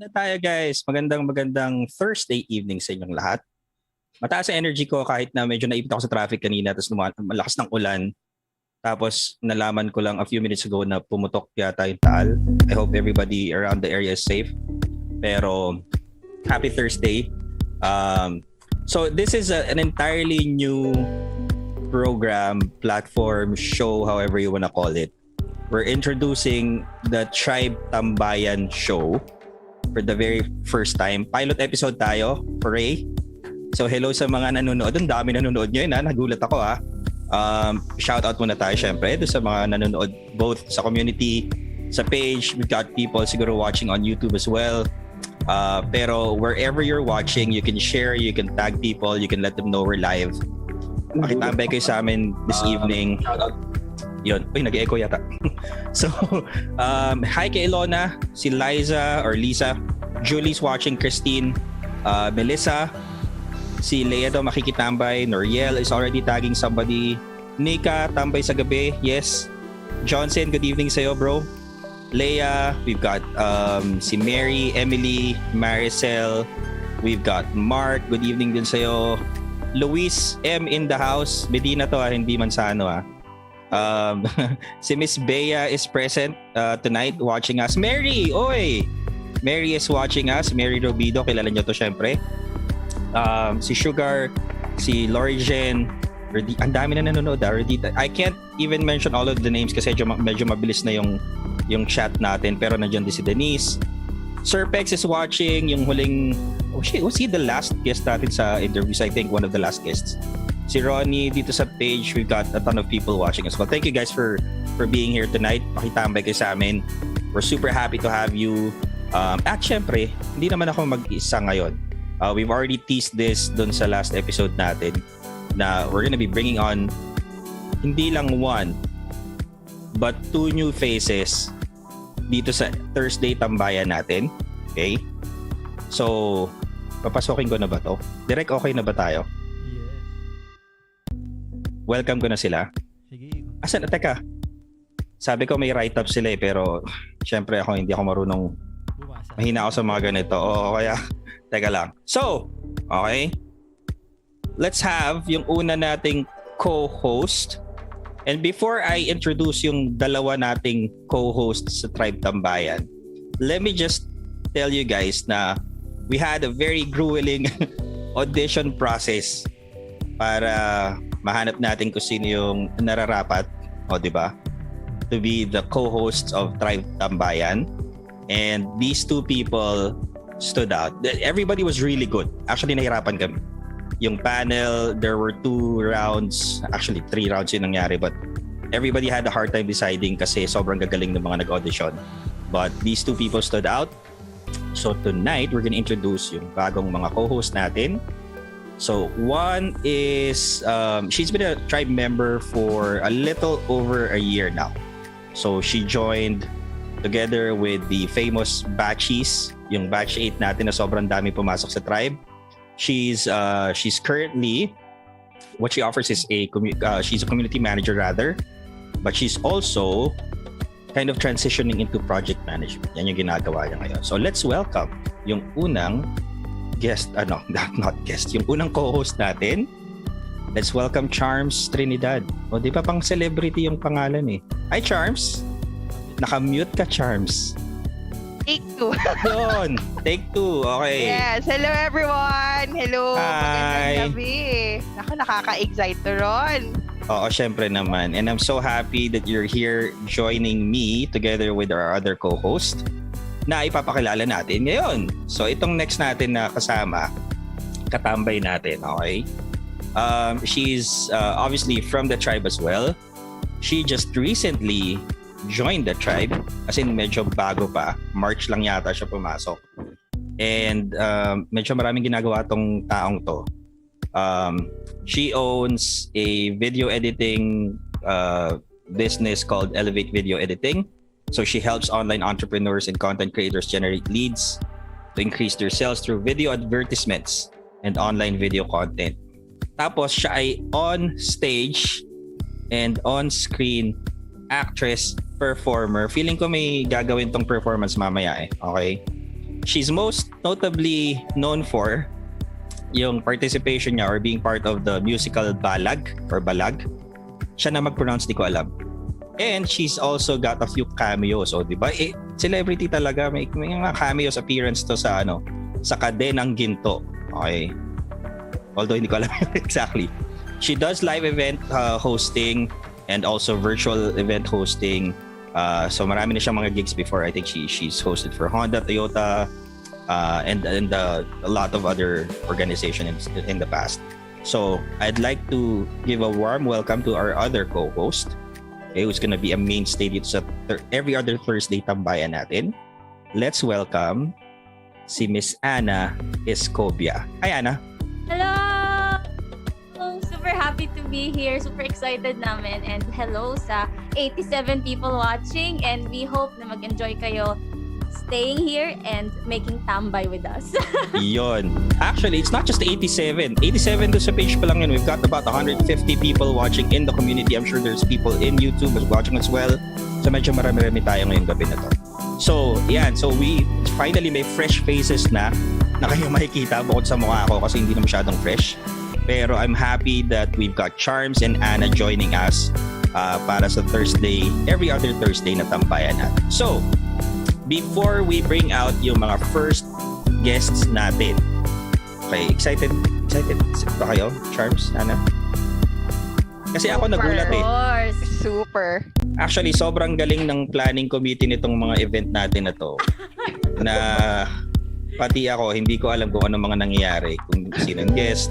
na tayo guys. Magandang Thursday evening sa inyong lahat. Mataas ang energy ko kahit na medyo naipit ako sa traffic kanina tapos malakas ng ulan. Tapos nalaman ko lang a few minutes ago na pumutok yata yung taal. I hope everybody around the area is safe. Pero happy Thursday. So this is an entirely new program, platform, show, however you wanna call it. We're introducing the Tribe Tambayan show for the very first time. Pilot episode tayo for Ray. So hello sa mga nanonood. Ang dami nanonood ngayon ha. Nagulat ako ha. Shout out muna tayo syempre sa mga nanonood both sa community, sa page. We've got people siguro watching on YouTube as well. Pero wherever you're watching, you can share, you can tag people, you can let them know we're live. Makitambay kayo sa amin this evening. Shout out. Yun. Uy, nag-echo yata. So, hi kay Ilona, si Liza or Lisa, Julie's watching, Christine, Melissa, si Lea daw makikitambay, Noriel is already tagging somebody, Nika, tambay sa gabi, yes. Johnson, good evening sa'yo bro. Leia, we've got si Mary, Emily, Maricel, we've got Mark, good evening din sa'yo. Luis M in the house, Medina to hindi Manzano si Miss Bea is present tonight watching us. Mary, oy! Mary is watching us. Mary Robido, kilala nyo to syempre. Si Sugar, si Lori Jen, ang dami na nanonood. I can't even mention all of the names kasi medyo mabilis na yung chat natin. Pero nandiyan din si Denise. Sir Pex is watching yung huling... was he the last guest natin sa interviews? I think one of the last guests. Si Ronnie dito sa page, we've got a ton of people watching as well. Thank you guys for being here tonight. Pakitambay kayo sa amin. We're super happy to have you. At syempre, hindi naman ako mag-isa ngayon. We've already teased this dun sa last episode natin na we're gonna be bringing on hindi lang one but two new faces dito sa Thursday Tambayan natin. Okay? So, papasokin ko na ba to? Direct okay na ba tayo? Welcome ko na sila. Sige. Asan? Teka. Sabi ko may write-up sila pero syempre hindi ako marunong. Mahina ako sa mga ganito. Oo, kaya teka lang. So, okay. Let's have yung una nating co-host. And before I introduce yung dalawa nating co-host sa Tribe Tambayan, let me just tell you guys na we had a very grueling audition process para mahanap natin kung sino yung nararapat, di ba? To be the co-hosts of Tribe Tambayan. And these two people stood out. Everybody was really good. Actually, nahirapan kami. Yung panel, there were 2 rounds. Actually, 3 rounds yung nangyari. But everybody had a hard time deciding kasi sobrang gagaling ng mga nag-audition. But these two people stood out. So tonight, we're gonna introduce yung bagong mga co-host natin. So one is, she's been a Tribe member for a little over a year now. So she joined together with the famous Batchies, yung Batch 8 natin na sobrang dami pumasok sa Tribe. She's currently, what she offers is she's a community manager rather, but she's also kind of transitioning into project management. Yan yung ginagawa niya ngayon. So let's welcome yung unang guest, not guest, yung unang co-host natin. Let's welcome Charms Trinidad. O di ba pang celebrity yung pangalan eh. Hi Charms! Naka-mute ka Charms. Take 2. Yun! Take 2, okay. Yes, hello everyone! Hello! Hi! Magandang gabi! Ako, nakaka-excite to Ron. Oo, syempre naman. And I'm so happy that you're here joining me together with our other co-host na ipapakilala natin ngayon. So itong next natin na kasama, katambay natin, okay? She's obviously from the Tribe as well. She just recently joined the Tribe, as in medyo bago pa. March lang yata siya pumasok. And medyo maraming ginagawa tong taong to. She owns a video editing business called Elevate Video Editing. So she helps online entrepreneurs and content creators generate leads to increase their sales through video advertisements and online video content. Tapos siya ay on stage and on screen actress, performer. Feeling ko may gagawin tong performance mamaya eh. Okay? she's most notably known for yung participation niya or being part of the musical Balag or Balag. Siya na mag-pronounce, di ko alam. And she's also got a few cameos. O, di ba? Celebrity talaga. May mga cameos appearance to sa sa Kadenang Ginto. Okay. Although hindi ko alam exactly. She does live event hosting and also virtual event hosting. So marami na siyang mga gigs before. I think she's hosted for Honda, Toyota, and a lot of other organizations in the past. So I'd like to give a warm welcome to our other co-host, who's gonna be a mainstay dito sa every other Thursday Tambayan natin. Let's welcome si Miss Ana Escobia. Hi, Ana. Hello! Super happy to be here. Super excited namin. And hello sa 87 people watching. And we hope na mag-enjoy kayo staying here and making tambay with us. Yon. Actually, it's not just 87. 87 doon sa page pa lang yun. We've got about 150 people watching in the community. I'm sure there's people in YouTube watching as well. So medyo marami-rami tayo ngayong gabi na to. So, yan. So we finally may fresh faces na kayo makikita bukod sa mukha ko kasi hindi na masyadong fresh. Pero I'm happy that we've got Charms and Anna joining us para sa Thursday, every other Thursday na tambayan natin. So, before we bring out yung mga first guests natin. Okay, excited ba kayo, Charms, Anna? Kasi ako nagulat Of course. Super. Actually, sobrang galing ng planning committee nitong mga event natin na to. Na pati ako, hindi ko alam kung anong mga nangyayari, kung sinong guest,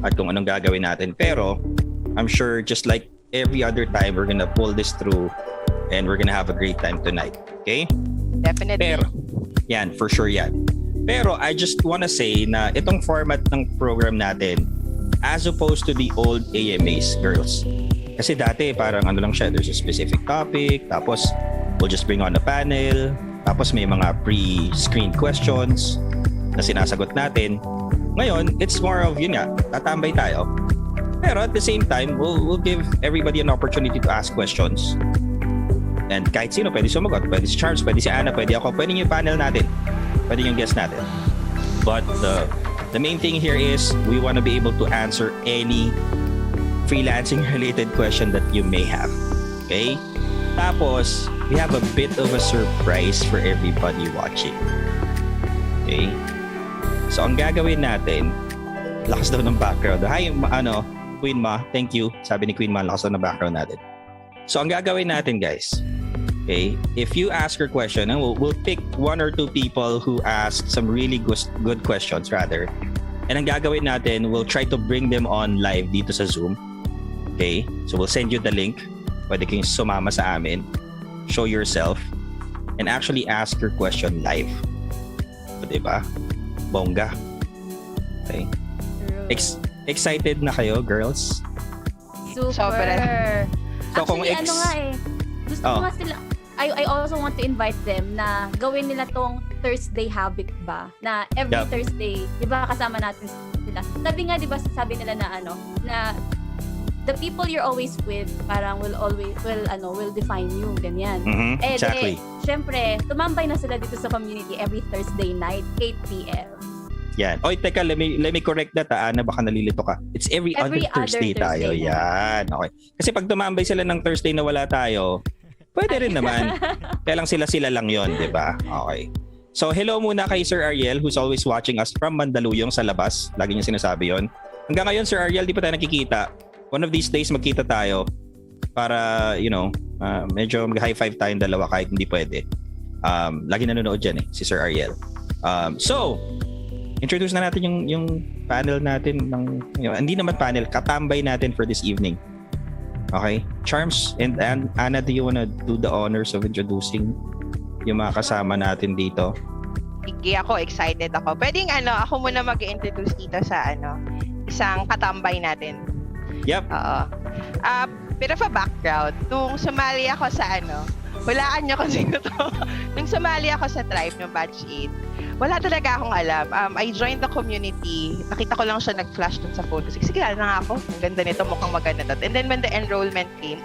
at kung anong gagawin natin. Pero, I'm sure just like every other time, we're gonna pull this through and we're gonna have a great time tonight. Okay? Definitely. Pero, yan, for sure yan. Pero, I just wanna say na itong format ng program natin, as opposed to the old AMAs, girls. Kasi dati, parang ano lang siya, there's a specific topic, tapos we'll just bring on a panel, tapos may mga pre-screened questions na sinasagot natin. Ngayon, it's more of, yun nga, tatambay tayo. Pero at the same time, we'll give everybody an opportunity to ask questions. And kahit sino pwede sumagot. Pwede si Charles, pwede si Anna, pwede ako, pwede yung panel natin, pwede yung guest natin. But the main thing here is we want to be able to answer any freelancing-related question that you may have. Okay? Tapos, we have a bit of a surprise for everybody watching. Okay? So, ang gagawin natin, lakas daw ng background. Hi, Queen Ma. Thank you. Sabi ni Queen Ma, lakas daw ng background natin. So, ang gagawin natin, guys, okay, if you ask your question, and we'll pick one or two people who ask some really good questions, rather. And ang gagawin natin, we'll try to bring them on live dito sa Zoom. Okay? So, we'll send you the link. Pwede kayong sumama sa amin. Show yourself. And actually ask your question live. So, diba? Bongga. Okay? Excited na kayo, girls? Super. Sobra. So, kung Actually, ano nga gusto ko nga sila, I also want to invite them na gawin nila tong Thursday habit ba? Na every Thursday, di ba kasama natin sila. Sabi nga, di ba, sabi nila na na the people you're always with parang will define you, ganyan. Exactly. Syempre, tumambay na sila dito sa community every Thursday night, 8 p.m. Yan. Oy, teka, let me correct that, Ana, baka nalilito ka. It's every other Thursday tayo. Yan. Okay. Kasi pag tumambay sila ng Thursday na wala tayo, pwede rin naman. Kaya lang sila lang yon, di ba? Okay. So, hello muna kay Sir Ariel, who's always watching us from Mandaluyong sa labas. Lagi niya sinasabi yon. Hanggang ngayon, Sir Ariel, di pa tayo nakikita. One of these days, magkita tayo para, medyo mag-high five tayong dalawa kahit hindi pwede. Lagi nanonood dyan si Sir Ariel. So, introduce na natin yung panel natin hindi naman panel, katambay natin for this evening. Okay? Charms and Anna, do you wanna do the honors of introducing yung mga kasama natin dito? Sige, ako excited ako. Pwedeng ako muna mag-introduce dito sa isang katambay natin. Yep. Oo. Bit of a background. Nung sumali ako sa hulaan niyo kasi ito. Nung sumali ako sa tribe ng batch 8, wala talaga akong alam. I joined the community. Nakita ko lang siya nag-flash dun sa phone. Sige, kilala na nga ako. Ang ganda nito, mukhang maganda to. And then when the enrollment came,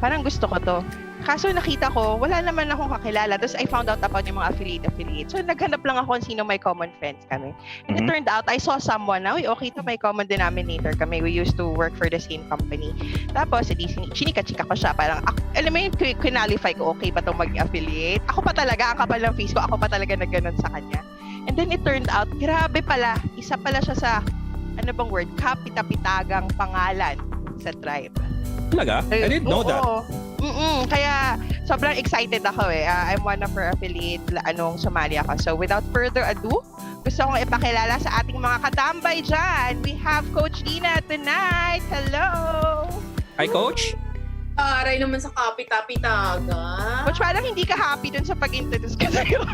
parang gusto ko to. Kaso nakita ko, wala naman akong kakilala. Tapos I found out about yung mga affiliate. So naghanap lang ako kung sino may common friends kami. And it turned out, I saw someone na, okay to, may common denominator kami. We used to work for the same company. Tapos, chinika-chika ko siya. Parang, alam mo yung qualify ko, okay ba itong mag-affiliate? Ako pa talaga, ang kapal ng face ko, ako pa talaga nagganon sa kanya. And then it turned out, grabe pala, isa pala siya sa, ano bang word, kapita-pitagang pangalan sa tribe. Talaga? I didn't know that. Kaya sobrang excited ako eh. I'm one of her affiliate sumali ako. So without further ado, gusto kong ipakilala sa ating mga katambay dyan. We have Coach Dina tonight. Hello! Hi, Coach. Aray naman sa kapita-pitaga. Coach, parang hindi ka happy dun sa pag-introduce ka sa'yo.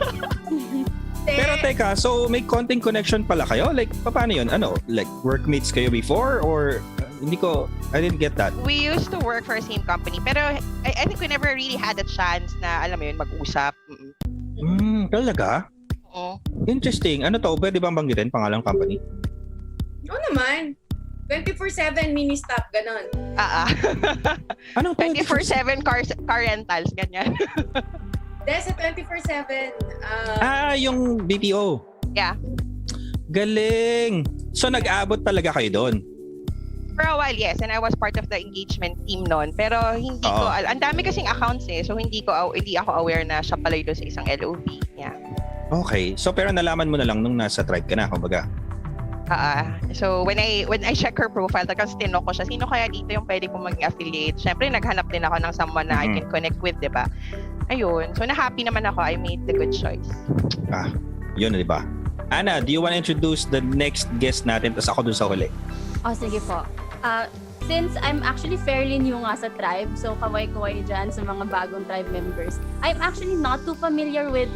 Pero teka, so may konting connection pala kayo? Like, paano yun? Ano? Like, workmates kayo before? Or, I didn't get that. We used to work for the same company. Pero I think we never really had a chance na, alam mo yun, mag-usap. Talaga? Oo. Interesting. Ano to? Pwede bang banggitin pangalang company? Oo naman. 24/7 mini-stop, ganon. Anong 24/7 car rentals, ganyan. Dahil sa 24/7, yung BPO. Yeah. Galing! So, nag-abot talaga kayo doon? For a while, yes. And I was part of the engagement team noon. Pero hindi ko, ang dami kasing accounts eh. So hindi ako aware na siya pala doon sa isang LOB. Yeah. Okay. So, pero nalaman mo na lang nung nasa tribe ka na, kumbaga. So when I check her profile, tapos tinok ko siya, sino kaya dito yung pwede kong mag-affiliate? Siyempre, naghanap din ako ng someone na I can connect with, di ba? Ayun. So, na-happy naman ako. I made the good choice. Yun, di ba? Ana, do you want to introduce the next guest natin? Tapos ako dun sa huli. Sige po. Since I'm actually fairly new nga sa tribe, so kaway-kaway dyan sa mga bagong tribe members, I'm actually not too familiar with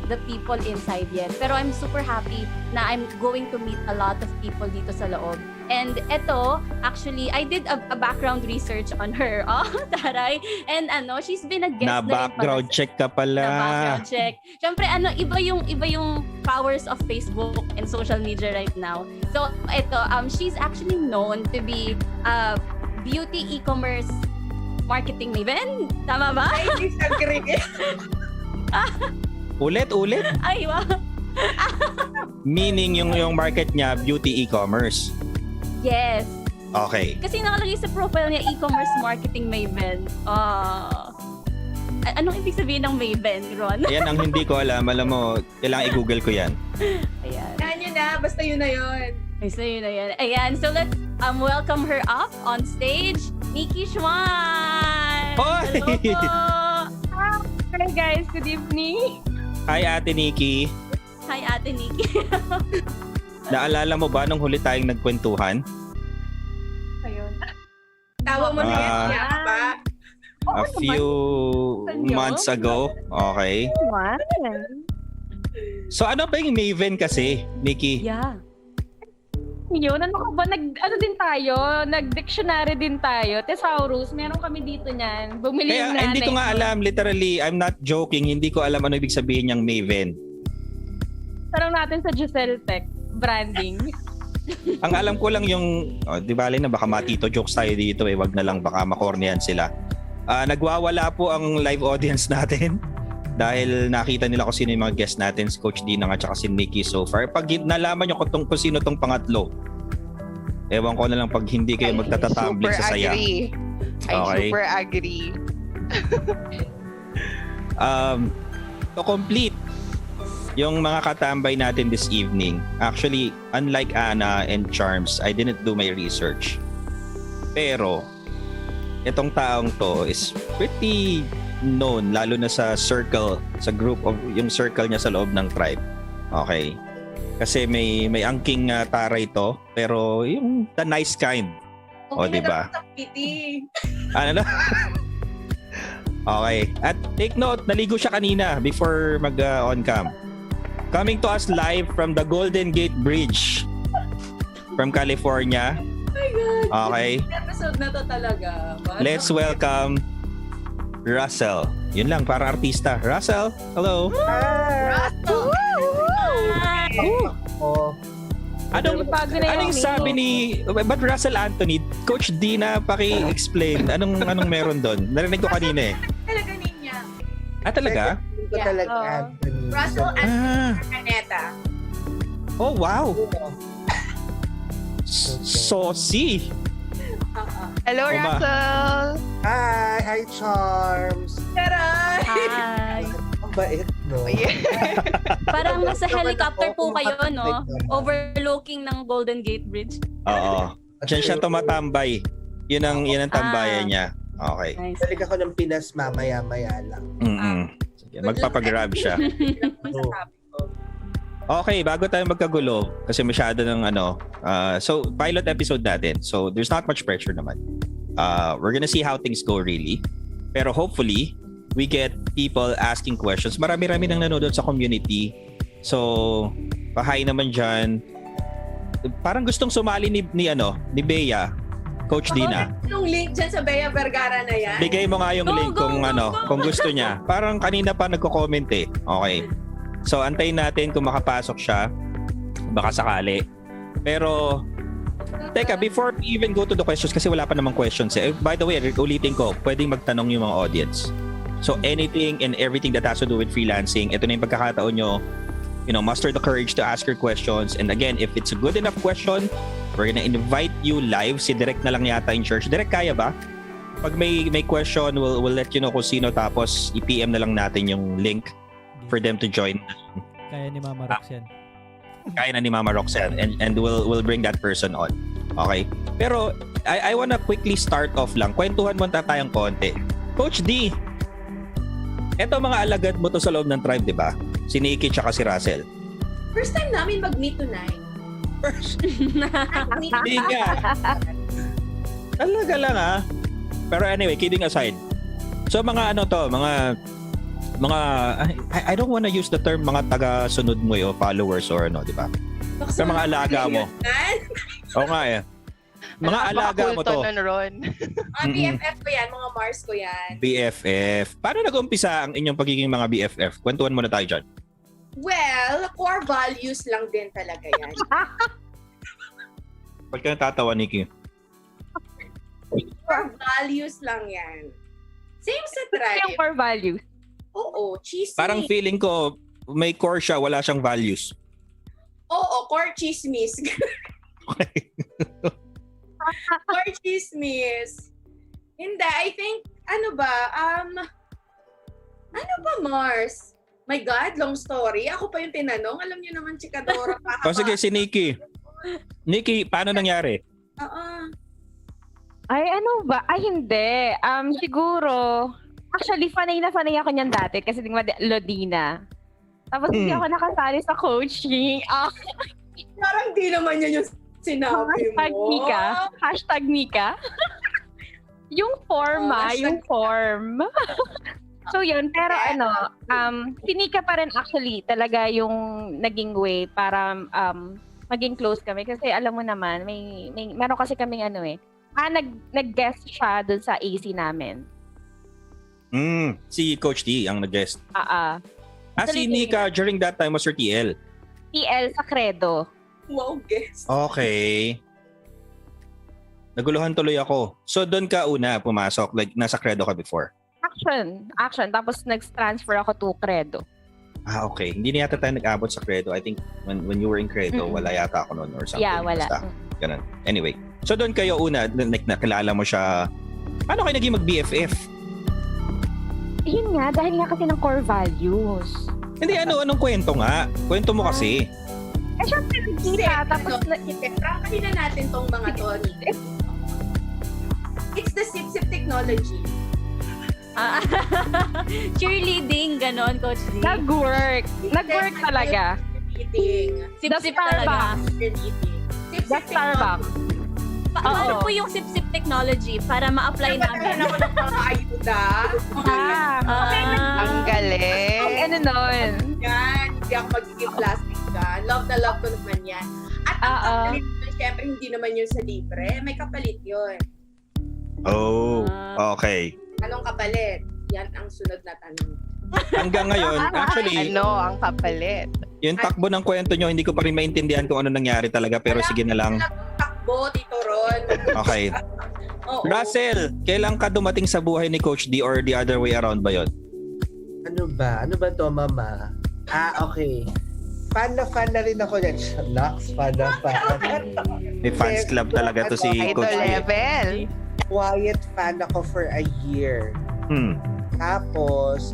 the people inside yet. Pero I'm super happy na I'm going to meet a lot of people dito sa loob. And eto, actually, I did a background research on her. Taray. And she's been a guest Na background check ka pala. Na background check. Siyempre, iba yung powers of Facebook and social media right now. So, eto, she's actually known to be a beauty e-commerce marketing maven. Tama ba? I disagree. Ulit? Ay, wow. Meaning yung market niya, beauty e-commerce. Yes. Okay. Kasi nakalagay sa profile niya, e-commerce marketing maven. Anong ibig sabihin ng maven, Ron? Ayan ang hindi ko alam. Alam mo, kailangan i-google ko yan. Ayan. Yan yun na, basta yun na yun. So yun na yan. Ayan, so let's welcome her up on stage, Nikki Schwan! Hoy! Hello po! Hi guys, good evening. Hi, Ate Nikki. Hi, Ate Nikki. Naalala mo ba nung huli tayong nagkwentuhan? Ayun. Tawa mo na yan, yak pa. A few months ago. Okay. What? So ano ba yung Maven kasi, Nikki? Yeah. Yun, ano ka ba? Din tayo, nag-dictionary din tayo. Thesaurus, meron kami dito niyan. Bumili Kaya yung nanay hindi ko nga ko. alam, literally, I'm not joking, hindi ko alam ano ibig sabihin niyang Maven. Tarang natin sa Giselle Tech, branding. Ang alam ko lang yung, di bale na baka matito jokes tayo dito wag na lang baka makornian sila. Nagwawala po ang live audience natin dahil nakita nila kung sino yung mga guest natin, si Coach Dina at saka si Nikki so far. Pag nalaman nyo kung sino tong pangatlo, ewan ko na lang pag hindi kayo magtatatambling sa saya. I super agree. To complete yung mga katambay natin this evening, actually, unlike Ana and Charms, I didn't do my research. Pero, itong taong to is pretty known, lalo na sa circle, sa group of, yung circle niya sa loob ng tribe. Okay. Kasi may angking taray to, pero yung the nice kind. Okay, di ba? Piti. Ano na? Okay. At take note, naligo siya kanina before on cam. Coming to us live from the Golden Gate Bridge from California. Oh my God. Okay. Episode na to talaga. Let's welcome Russell. Yun lang, para artista. Russell, hello. Russell. Anong sabi ni but Russell Anthony, Coach Dina, paki-explain anong meron doon? Narinig ko kanina eh. Talaga Ah, talaga? Second ko Yeah. talaga, Oo. Anthony. Russell and Ah. Caneta. Oh, wow. Oo. Saucy. Hello, Uma. Russell! Hi Charms. Taray! Hi. Ang bait, no? Parang nasa helicopter po kayo, no? Kumakain. Overlooking ng Golden Gate Bridge. Oo. Diyan siya tumatambay. Yun ang tambayan niya. Okay. Nice. Balik ako ng Pinas mamaya-maya lang. Mm-mm. Sige, magpapagrab siya. Oo. Okay, bago tayo magkagulo, kasi masyado ng so pilot episode natin. So there's not much pressure naman. We're gonna see how things go really. Pero hopefully, we get people asking questions. Marami-rami nang nanonood sa community. So, pahay naman dyan. Parang gustong sumali ni Bea, Coach Dina. Yung link dyan sa Bea Vergara na yan. Bigay mo nga yung Go, link go, kung go, go. kung gusto niya. Parang kanina pa nagko-comment eh. Okay. So antayin natin kung makapasok siya. Baka sakali. Pero teka, before we even go to the questions kasi wala pa namang questions eh. By the way, ulitin ko, pwedeng magtanong yung mga audience. So anything and everything that has to do with freelancing, ito na yung pagkakataon nyo, muster the courage to ask your questions. And again, if it's a good enough question, we're gonna invite you live. Si Direk na lang yata in church. Direk, kaya ba? Pag may question, we'll let you know kung sino, tapos i-PM na lang natin yung link for them to join. Kaya ni Mama Rox yan. Kaya na ni Mama Roxanne, and we'll bring that person on. Okay? Pero I wanna quickly start off lang. Kwentuhan mo tayong konti. Coach D, eto mga alagad mo to sa loob ng tribe, di ba? Si Nikki tsaka si Russell. First time namin mag-meet tonight. First. Hindi nga. Talaga lang ah. Pero anyway, kidding aside. So mga I don't wanna use the term mga taga-sunod mo o followers or di ba? Sa mga alaga mo. Oo nga eh. Mga alaga mo to. Nun, Ron. Mga BFF ko yan, mga Mars ko yan. BFF. Paano nag-umpisa ang inyong pagiging mga BFF? Kwentuhan muna tayo dyan. Well, core values lang din talaga yan. Ba't ka natatawa, Nikki? Core values lang yan. Same sa Yung tribe. core values. Oo, chismis. Parang feeling ko, may core siya, wala siyang values. Oo, core chismis. Core chismis. Hindi, I think, ano ba, Mars? My God, long story. Ako pa yung tinanong. Alam niyo naman, chikadora pa. O sige, si Nikki. Nikki, paano nangyari? Oo. Ay, ano ba? Ay, hindi. Siguro, actually, fanay ako niyan dati kasi di ba, Lodina. Tapos hindi ako nakasali sa coaching. Parang di naman yan yung sinabi Hashtag mo. Mika. Hashtag Mika. Yung form, yung form. So yun, pero si Nika pa rin actually talaga yung naging way para maging close kami. Kasi alam mo naman, meron kasi kaming nag-guest siya dun sa AC namin. Si Coach T ang nag-guest. Si Actually, Nika during that time was your TL. TL sa Credo. Wow, guess. Okay. Naguluhan tuloy ako. So doon ka una pumasok, like nasa Credo ka before? Action. Tapos nag-transfer ako to Credo. Okay. Hindi na yata tayo nag-abot sa Credo. I think when you were in Credo, wala yata ako noon or something. Yeah, wala. Basta, ganun. Anyway. So doon kayo una, nakilala mo siya. Paano kayo naging mag-BFF? Yun nga, dahil nga kasi ng core values. Hindi, anong kwento nga? Kwento mo kasi. Syempre, nagkita. Tapos, Prangkahin na natin tong mga to. It's the sip-sip technology. Cheerleading, ganon, Coach D. nag-work. Nag-work talaga. Eating. Sip-sip The talaga. The Starbucks. Ano po yung sip-sip technology para ma-apply namin? Ako ng mga ayuda. Ang galing. Ano nun? Yan. Hindi ako magiging plastic dyan. Love na love ko naman yan. At ang kapalit nun, syempre, hindi naman yun sa libre. May kapalit yun. Oh, okay. Anong kapalit? Yan ang sunod na tanong. Hanggang ngayon, actually, Ang kapalit? yung takbo ng kwento nyo, hindi ko pa rin maintindihan kung ano nangyari talaga, pero sige na lang. Takbo, Tito Ron. Okay. Oo. Russell, kailan ka dumating sa buhay ni Coach D or the other way around ba yon? Ano ba? Ano ba to, mama? Okay. Fan na rin ako yan. Lux, fan na fan. May fans club talaga to si Idol Coach D. level. Quiet fan ako for a year. Tapos,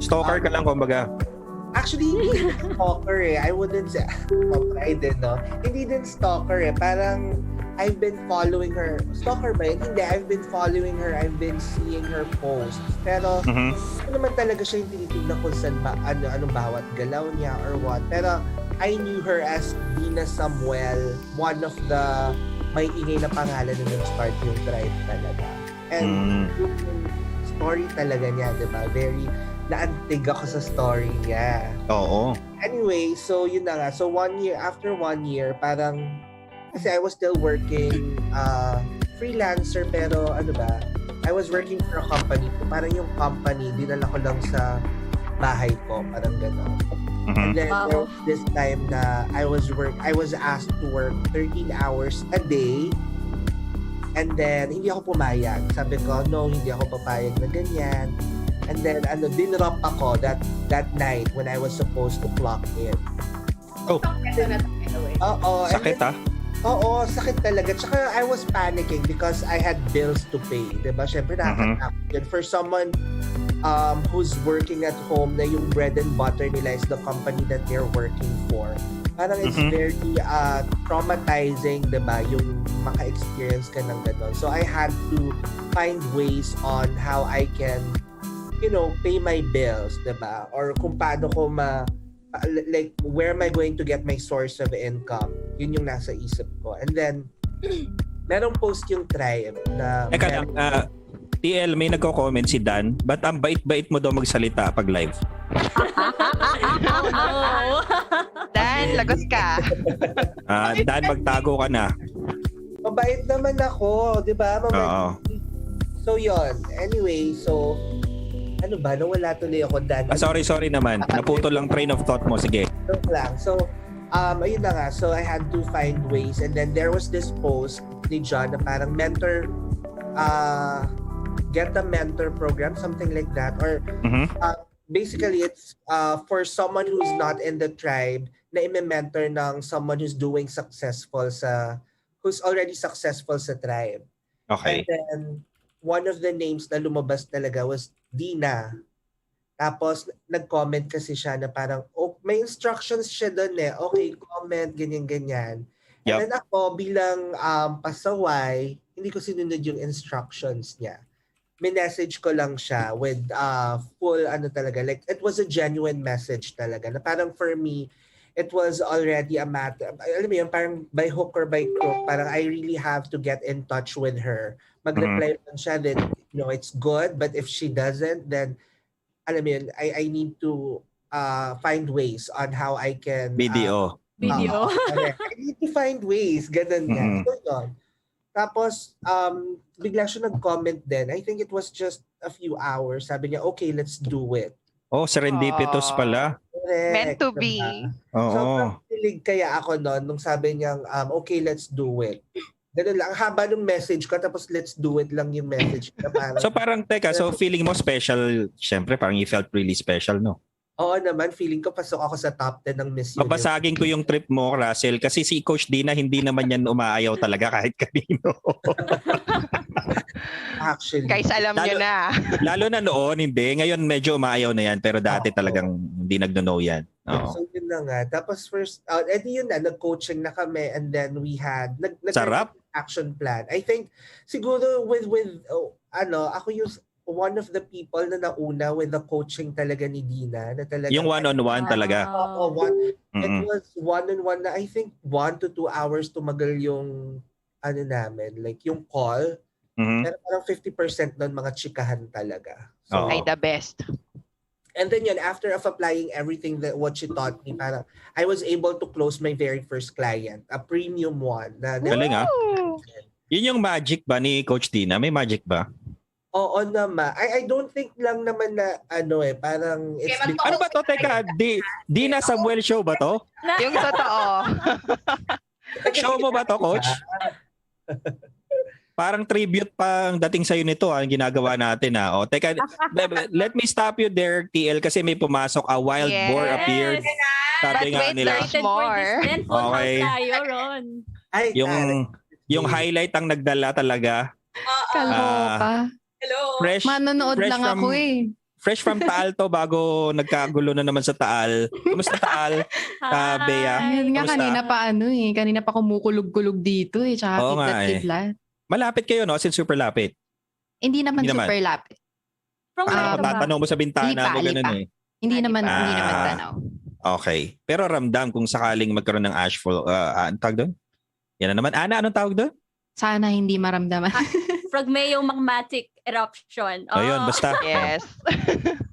Stalker ka lang, kumbaga. actually, hindi din stalker eh. I wouldn't say, pride din, no? Hindi din stalker eh. Parang, I've been following her. Stalker ba yun? Hindi, I've been following her. I've been seeing her posts. Pero, ano naman talaga siya yung tinitignan kung saan ba, anong bawat galaw niya or what. Pero, I knew her as Dina Samuel, one of the may ingay na pangalan na nag-start yung tribe talaga. And yung story talaga niya, diba? Very, naantig ako sa story niya. Oo. Anyway, so yun na nga. So after 1 year, parang, kasi I was still working freelancer, pero ano ba, I was working for a company. Parang yung company, dinala ko lang sa bahay ko, parang gano'n. And then there was this time na I was asked to work 13 hours a day. And then hindi ako pumayag. Sabi ko, no, hindi ako papayag na ganyan. And then dinrop ako that night when I was supposed to clock in. Oh. Oo. Sakit ah. Oo, sakit talaga. Tsaka I was panicking because I had bills to pay. Diba? Siyempre nakakatakot yun. For someone who's working at home na yung bread and butter nila is the company that they're working for. Parang it's very traumatizing, diba? Yung maka-experience ka ng gano'n. So I had to find ways on how I can, pay my bills, diba? Or kung paano ko like, where am I going to get my source of income? Yun yung nasa isip ko. And then, merong post yung tribe na... Eka lang, TL, may nagko-comment si Dan, ba't ang bait-bait mo daw magsalita pag live? Dan, lagos ka. Dan, magtago ka na. Mabait naman ako, di ba? Oo. So, yon. Anyway, so... Ano ba? Nawala tuloy ako, Dan. Sorry naman. Naputol lang train of thought mo. Sige. Joke lang. So, ayun na nga. So, I had to find ways. And then, there was this post ni John na parang mentor, get a mentor program, something like that. Or, basically, it's for someone who's not in the tribe na i-mentor ng someone who's already successful sa tribe. Okay. And then, one of the names na lumabas talaga was Dina. Tapos, nag-comment kasi siya na parang, may instructions siya doon eh. Okay, comment, ganyan-ganyan. And then ako, bilang pasaway, hindi ko sinunod yung instructions niya. Minessage ko lang siya with full, talaga. Like, it was a genuine message talaga. Na parang for me, it was already a matter. Alam mo yun, parang by hook or by crook, parang I really have to get in touch with her. Mag-reply lang siya, then, it's good. But if she doesn't, then, alam mo yun, I need to find ways on how I can... Video. I need to find ways. Ganun nga. So, yun. Tapos, bigla siya nag-comment din. I think it was just a few hours. Sabi niya, okay, let's do it. Oh, serendipitous pala. Correct. Meant to be. Oo. So, nakilig kaya ako noon nung sabi niyang, okay, let's do it. Ganun lang. Ang haba ng message ko, tapos let's do it lang yung message ko. So parang, so feeling mo special, syempre parang you felt really special, no? Oo naman, feeling ko pasok ako sa top 10 ng Miss Universe. Babasagin ko yung trip mo, Russell, kasi si Coach Dina hindi naman yan umaayaw talaga kahit kanino. Actually. Guys, alam nyo na. Lalo na noon, hindi. Ngayon medyo umaayaw na yan, pero dati talagang hindi nagno-know yan. Oo. So yun na nga. Tapos first, edi yun na, nag-coaching na kami and then we had, Sarap. action plan. I think, siguro with ako yung one of the people na nauna with the coaching talaga ni Dina. Na talaga, Yung one-on-one talaga. It was one-on-one na I think 1 to 2 hours tumagal yung namin. Like yung call. Pero parang 50% nun mga chikahan talaga. So, Ay, the best. and then yun, after of applying everything that what she taught me, parang I was able to close my very first client. A premium one. Galing ah. Yun yung magic ba ni Coach Dina? May magic ba? Oo naman. I don't think lang naman na parang it's Ano ba to? Teka, Dina Samuel show ba to? Yung totoo. Show mo ba to, Coach? Parang tribute pang dating sa'yo nito ang ginagawa natin O, teka, let me stop you there, TL, kasi may pumasok. A wild boar appeared. Sabi But nga wait, nila. there's more. Full Okay. house tayo, Ron. Ay, Yung highlight ang nagdala talaga. Kaloka. Hello. Manonood lang ako eh. Fresh from Taal to bago nagkagulo na naman sa Taal. Kumusta Taal? Bea. Ayun nga, Kamusta? kanina pa kumukulog-kulog dito eh. Tsaka Oo nga kidlat-kidlat. Malapit kayo, no? Since super lapit. Hindi naman Hindi naman. super lapit. From Parang where ka ba? matatanong mo sa bintana mo, ganun Lipa. eh. Hindi naman Ah. tanaw. Okay. Pero ramdam kung sakaling magkaroon ng ashfall, anong tawag doon? Yan na naman. Ana, anong tawag doon? Sana hindi maramdaman. Fragmeo magmatic eruption. Ayun, basta Yes.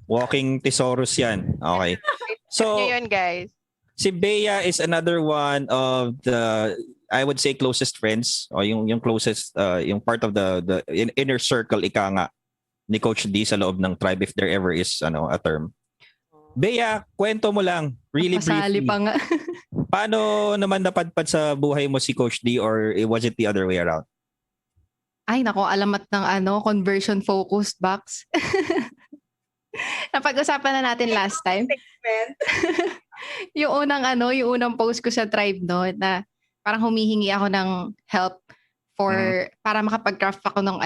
walking thesaurus yan. Okay. So, Yun, guys. si Bea is another one of the, I would say, closest friends o yung closest, yung part of the inner circle, ika nga, ni Coach D sa loob ng tribe if there ever is a term. Bea, kwento mo lang, really Pasali briefly. pa nga. Paano naman napadpad sa buhay mo si Coach D or was it the other way around? Ay, nako, alamat ng conversion focused box. Napag-usapan na natin last time. yung unang post ko sa tribe na parang humihingi ako ng help para makapag-craft ako ng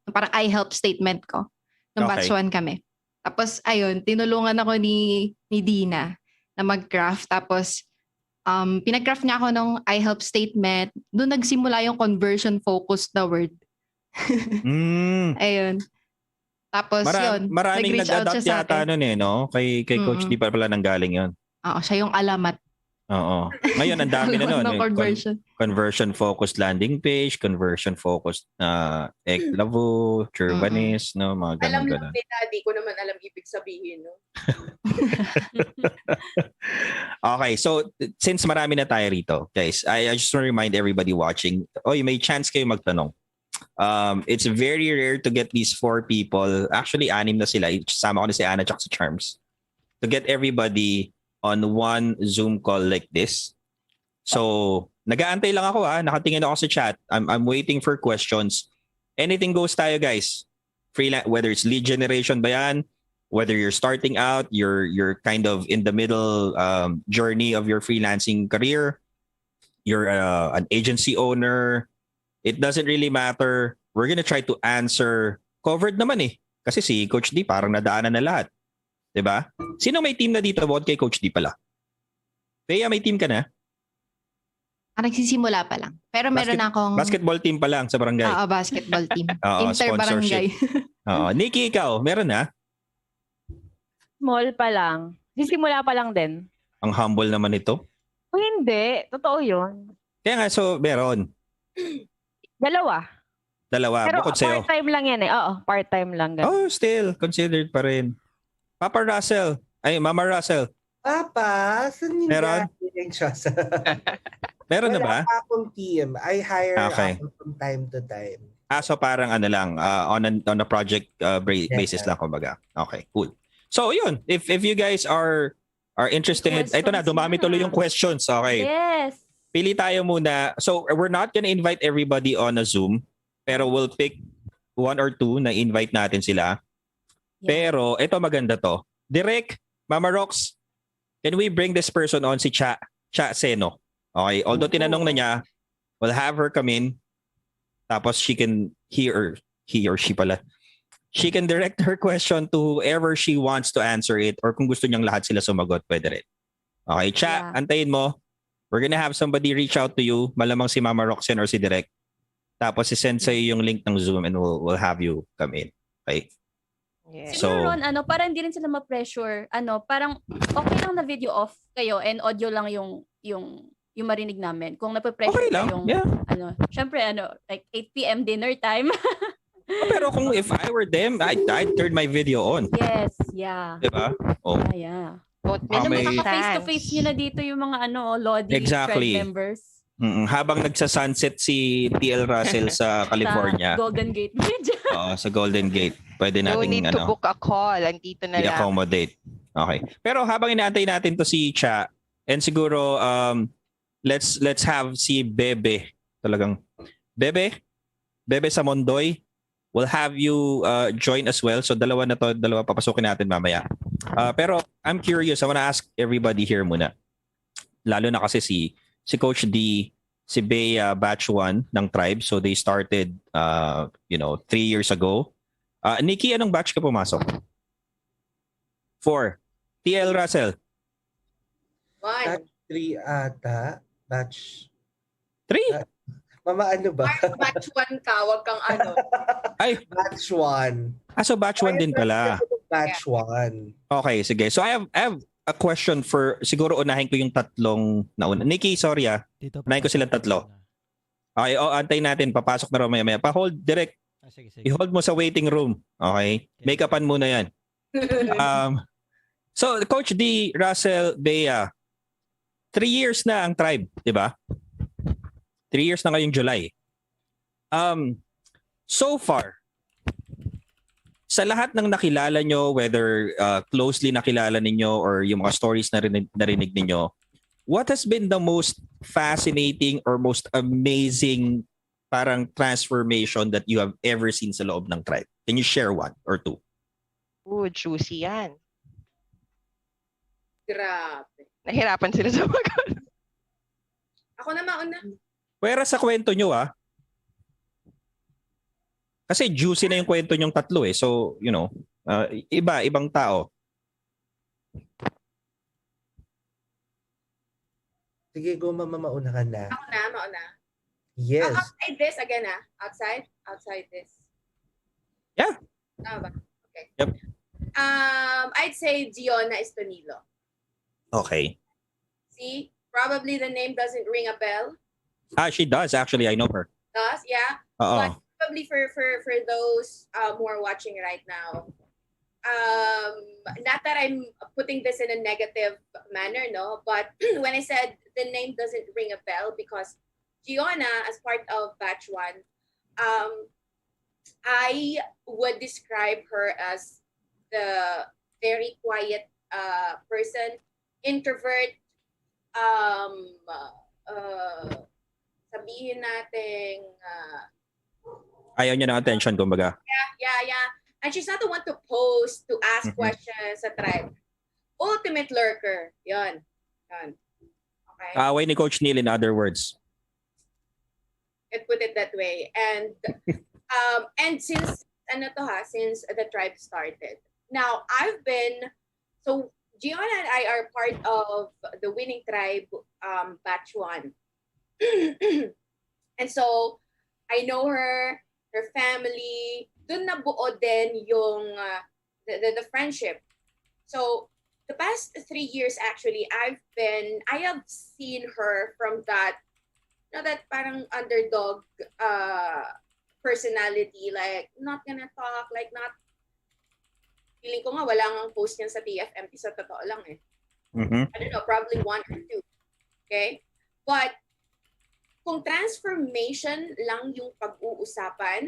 parang I help statement ko. Nung batch 1 kami. Tapos ayun, tinulungan ako ni Dina na mag-craft. Tapos pinag-craft niya ako ng I help statement. Doon nagsimula yung conversion focused na word. Ayun. Tapos yun, Maraming nag-reach out nag-adapt siya sa yata akin. nun no? Kay Coach D pa pala nanggaling yun. Oo, siya yung alamat Oo. Ngayon, ang dami na nun. ng conversion. Conversion-focused landing page, conversion-focused Eklavo, Churbanis, no? Mga Alam ganun. lang nila, di ko naman alam ibig sabihin, no? Okay, so since marami na tayo rito, guys, I just want to remind everybody watching, may chance kayo magtanong. It's very rare to get these 4 people, actually 6 na sila, sama ko na si Anna at si Charms, to get everybody on one Zoom call like this. So, nag-aantay lang ako nakatingin ako sa chat. I'm waiting for questions. Anything goes tayo, guys. Whether it's lead generation ba yan, whether you're starting out, you're kind of in the middle journey of your freelancing career, you're an agency owner, it doesn't really matter. We're gonna try to answer. Covered naman kasi si Coach D parang nadaanan na lahat. 'Di ba? Sino may team na dito about kay Coach D pala? Bea, may team ka na? Nagsisimula pa lang. Pero meron akong Basketball team pa lang sa barangay. Oo, basketball team. Oo, Inter-barangay. Oo, Nikki, ikaw, meron na? Small pa lang. Sisimula pa lang din. Ang humble naman ito. Hindi. Totoo yun. Kaya nga, so meron. Dalawa. Pero Bukod sa'yo. part-time lang yan Oo, part-time lang. Ganun. Oh, still, considered pa rin. Papa Russell. Mama Russell. Papa, saan yung Meron? galing siya sa... Meron na ba? Wala pa akong team. I hire Okay. ako from time to time. So parang lang, on a project basis lang, kumbaga. Okay, cool. So yun, if you guys are interested, ito na, dumami tuloy yung questions. Okay. Yes. Pili tayo muna. So we're not gonna invite everybody on a Zoom, pero we'll pick 1 or 2 na invite natin sila. Yeah. Pero ito maganda to. Direk, Mama Rox, can we bring this person on, si Cha Seno? Okay, although tinanong na niya, we'll have her come in. Tapos he or she pala. She can direct her question to whoever she wants to answer it, or kung gusto niyang lahat sila sumagot, pwede rin. Okay, Cha, antayin mo. We're gonna have somebody reach out to you. Malamang si Mama Roxanne or si Direk. Tapos i-send sa'yo yung link ng Zoom and we'll have you come in. Okay? Yeah. Siguro Ron, parang hindi rin sila ma-pressure. Parang okay lang na video off kayo and audio lang yung marinig namin. Kung nape-pressure Okay lang, yung yeah. syempre like 8 p.m. dinner time. Pero kung if I were them, I'd turn my video on. Yes, yeah. Diba? Oh. Yeah. Both Alam mo, may- face-to-face nyo na dito yung mga Lodi Exactly. tribe members. Habang nagsa-sunset si TL Russell sa California, Sa Golden Gate Bridge. sa Golden Gate, pwede No nating need to book a call. Andito na lang. i-accommodate. Okay. Pero habang inaantay natin to si Cha, and siguro let's have si Bebe. Talagang Bebe, Bebe Samondoy, we'll have you join as well. So dalawa papasukin natin mamaya. Pero I'm curious, I wanna ask everybody here muna. Lalo na kasi si Coach D, si Bea batch 1 ng Tribe. So they started 3 years ago. Nikki, anong batch ka pumasok? 4. TL Russell. One. Batch 3 ata. Batch 3? Mama, ano ba? Batch 1 ka, wag kang ano. Ay, Batch 1. so batch 1 din pala. Batch 1. Okay, sige. So I have a question for, siguro unahin ko yung tatlong nauna. Nikki, sorry Dito unahin ko silang tatlo. Okay, antayin natin. Papasok na raw maya. Pa-hold direct. Sige. I-hold mo sa waiting room. Okay? Make-upan muna yan. So, Coach D, Russell, Bea, 3 years na ang Tribe, di ba? 3 years na ngayong July. So far, sa lahat ng nakilala nyo, whether closely nakilala ninyo or yung mga stories na narinig ninyo, what has been the most fascinating or most amazing parang transformation that you have ever seen sa loob ng Tribe? Can you share one or two? Ooh, juicy yan. Grabe. Nahirapan sila sa mga. Ako na mauna. Pwera sa kwento nyo Kasi juicy na yung kwento nyong tatlo eh. So, ibang tao. Sige, go mama, mauna ka na. Ako na, mauna. Yes. Outside this again Outside? Outside this. Yeah. Tama ba? Okay. Yep. I'd say Giona Estonilo. Okay. See? Probably the name doesn't ring a bell. She does actually. I know her. Does? Yeah? Oo. But probably for those who are watching right now, not that I'm putting this in a negative manner, no, but when I said the name doesn't ring a bell, because Giona, as part of batch 1, I would describe her as the very quiet person, introvert, sabihin nating Ayaw niya ng attention, kumbaga. Yeah. And she's not the one to post, to ask questions sa Tribe. Ultimate lurker. Yon. Okay. Kaaway ni Coach Neil, in other words. Could put it that way. And since since the Tribe started. Now, so Giona and I are part of the winning Tribe batch 1. And so I know her family. Doon nabuo din yung the friendship. So the past 3 years actually, I have seen her from that parang underdog personality, like not gonna talk, like not, feeling ko nga wala ngang post niyan sa TFMP, sa totoo lang eh. I don't know, probably 1 or 2. Okay? But kung transformation lang yung pag-uusapan,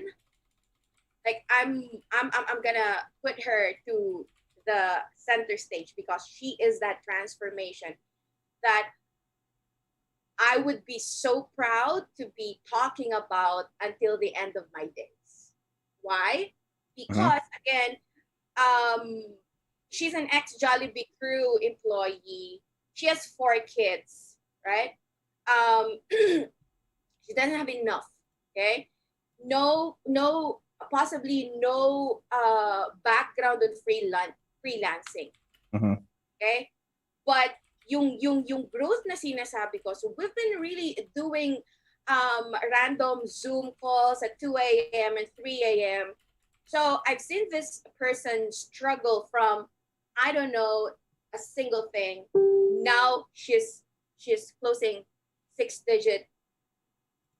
like I'm gonna put her to the center stage, because she is that transformation that I would be so proud to be talking about until the end of my days. Why? Because again, she's an ex-Jollibee crew employee. She has 4 kids, right? She doesn't have enough, okay? Possibly no background on freelancing. Okay? But yung growth na sinasabi ko, so we've been really doing random Zoom calls at 2 a.m. and 3 a.m. So I've seen this person struggle from, I don't know, a single thing. Now she's closing 6-digit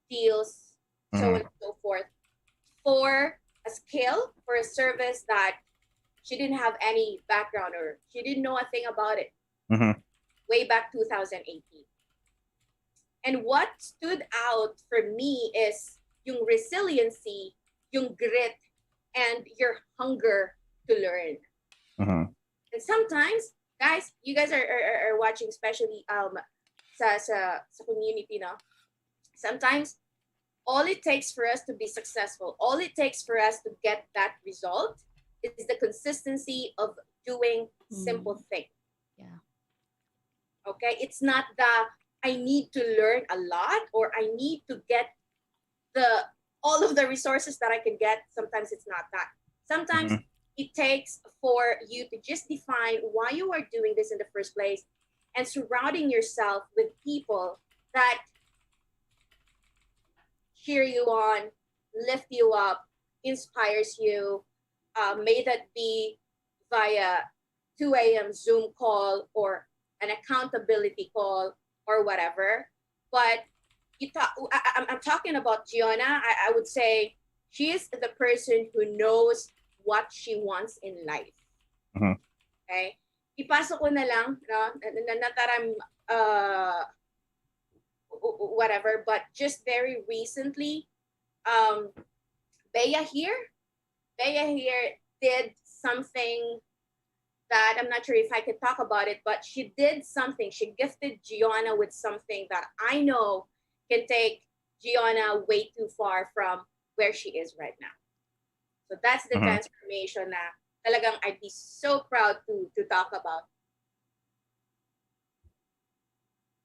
deals, so on and so forth, for a skill, for a service that she didn't have any background, or she didn't know a thing about it way back 2018. And what stood out for me is yung resiliency, yung grit, and your hunger to learn. And sometimes, guys, you guys are watching, especially sa community, no? Sometimes all it takes for us to be successful, all it takes for us to get that result is the consistency of doing simple things. Yeah. Okay? It's not I need to learn a lot or I need to get all of the resources that I can get. Sometimes it's not that. Sometimes it takes for you to just define why you are doing this in the first place and surrounding yourself with people that cheer you on, lift you up, inspires you. May that be via 2 a.m. Zoom call or an accountability call or whatever. But I'm talking about Gianna. I would say she is the person who knows what she wants in life. Okay? Ipasok ko na lang, no? Nataram, whatever, but just very recently, Bea here did something that I'm not sure if I can talk about it, but she did something. She gifted Gianna with something that I know can take Gianna way too far from where she is right now. So that's the transformation na talagang I'd be so proud to talk about.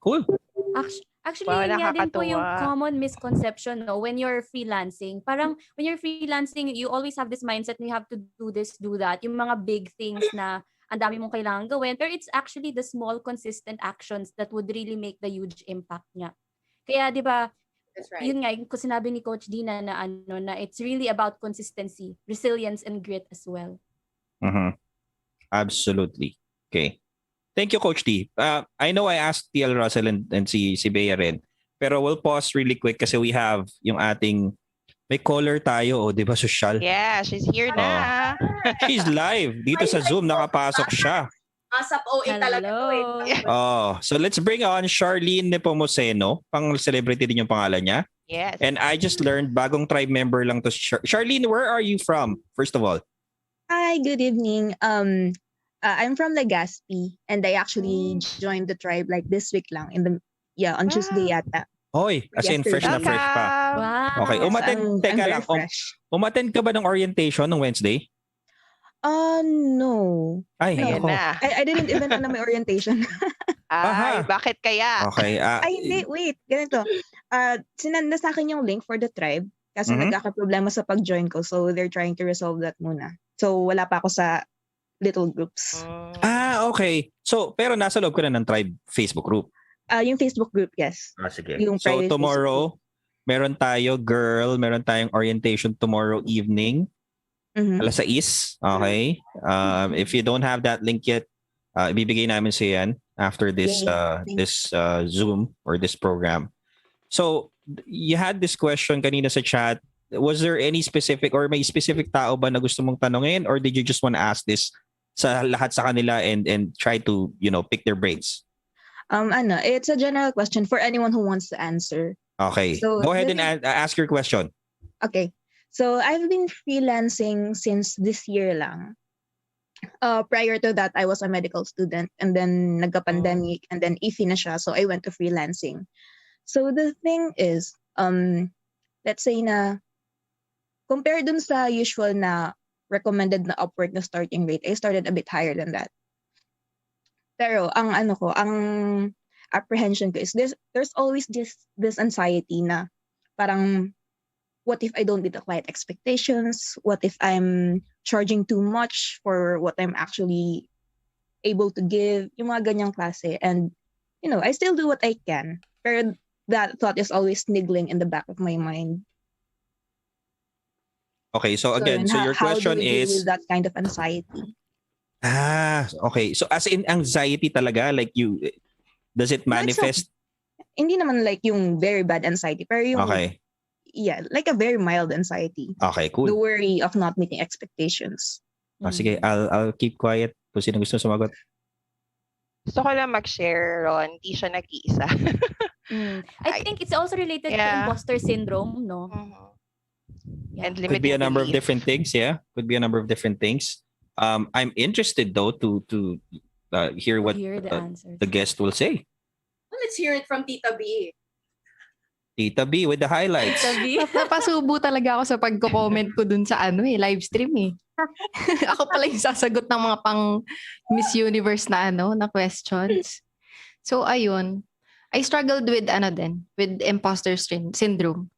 Cool. Actually, Wow, yun nga din po yung nakakatuwa. common misconception, no? When you're freelancing, parang when you're freelancing, you always have this mindset na you have to do this, do that. Yung mga big things na ang dami mong kailangan gawin. Pero it's actually the small, consistent actions that would really make the huge impact niya. Kaya, di ba, That's right. yun nga, yung sinabi ni Coach Dina na it's really about consistency, resilience, and grit as well. Absolutely. Okay. Thank you, Coach D. I know I asked TL Russell and si Bea rin, pero we'll pause really quick kasi we have yung ating, may caller tayo, di ba, social? Yeah, she's here na. She's live. Dito sa Zoom, nakapasok siya. Asap OA talaga to eh. So let's bring on Charlene Nepomuceno. Pang celebrity din yung pangalan niya. Yes. And I just learned, bagong tribe member lang to. Charlene, where are you from, first of all? Hi, good evening. I'm from Legazpi, and I actually joined the tribe like this week lang on Tuesday yata. Hoy, as in fresh na fresh pa. Wow. Okay, I'm very fresh. Umattend ka ba ng orientation ng Wednesday? No. Ay, Ayan ako. na. I didn't even know na may orientation. Ay, bakit kaya? Okay. Ay, hindi, wait. Ganito. Sinanda sa akin yung link for the tribe kasi nagkakaproblema sa pag-join ko. So, they're trying to resolve that muna. So, wala pa ako sa little groups. Okay. So, pero nasa loob ko na ng tribe Facebook group. Yung Facebook group, yes. Sige. Yung So, private tomorrow, meron tayong orientation tomorrow evening. Alas 6. Okay. If you don't have that link yet, ibibigay namin sa yan after this Zoom or this program. So, you had this question kanina sa chat. Was there any specific or may specific tao ba na gusto mong tanungin, or did you just want to ask this sa lahat sa kanila and try to, pick their brains? It's a general question for anyone who wants to answer. Okay. So, go ahead and ask your question. Okay. So I've been freelancing since this year lang. Prior to that, I was a medical student, and then nagka-pandemic, and then iffy na siya, so I went to freelancing. So the thing is, let's say na compared dun sa usual na recommended na upward na starting rate, I started a bit higher than that. Pero ang apprehension ko is there's always this anxiety na parang, what if I don't meet the client expectations? What if I'm charging too much for what I'm actually able to give? Yung mga ganyang klase. And, I still do what I can. Pero that thought is always niggling in the back of my mind. Okay, so again, so your question how do we deal is... with that kind of anxiety? Okay. So as in anxiety talaga, like does it manifest? Hindi naman like yung very bad anxiety, pero yung... Okay. Yeah, like a very mild anxiety. Okay, cool. The worry of not meeting expectations. Sige, I'll keep quiet kung sino gusto sumagot. Gusto ko lang mag-share, Ron. Hindi siya nag-iisa. I think it's also related to imposter syndrome, no? And Could be a number of different things, yeah. Could be a number of different things. I'm interested though to hear what the answers. the guest will say. Well, let's hear it from Tita B. Tita B with the highlights. Sabi. Napasubo talaga ako sa pagko-comment ko dun sa live stream eh. Ako pala yung sasagot ng mga pang Miss Universe na na questions. So ayun, I struggled with with imposter syndrome.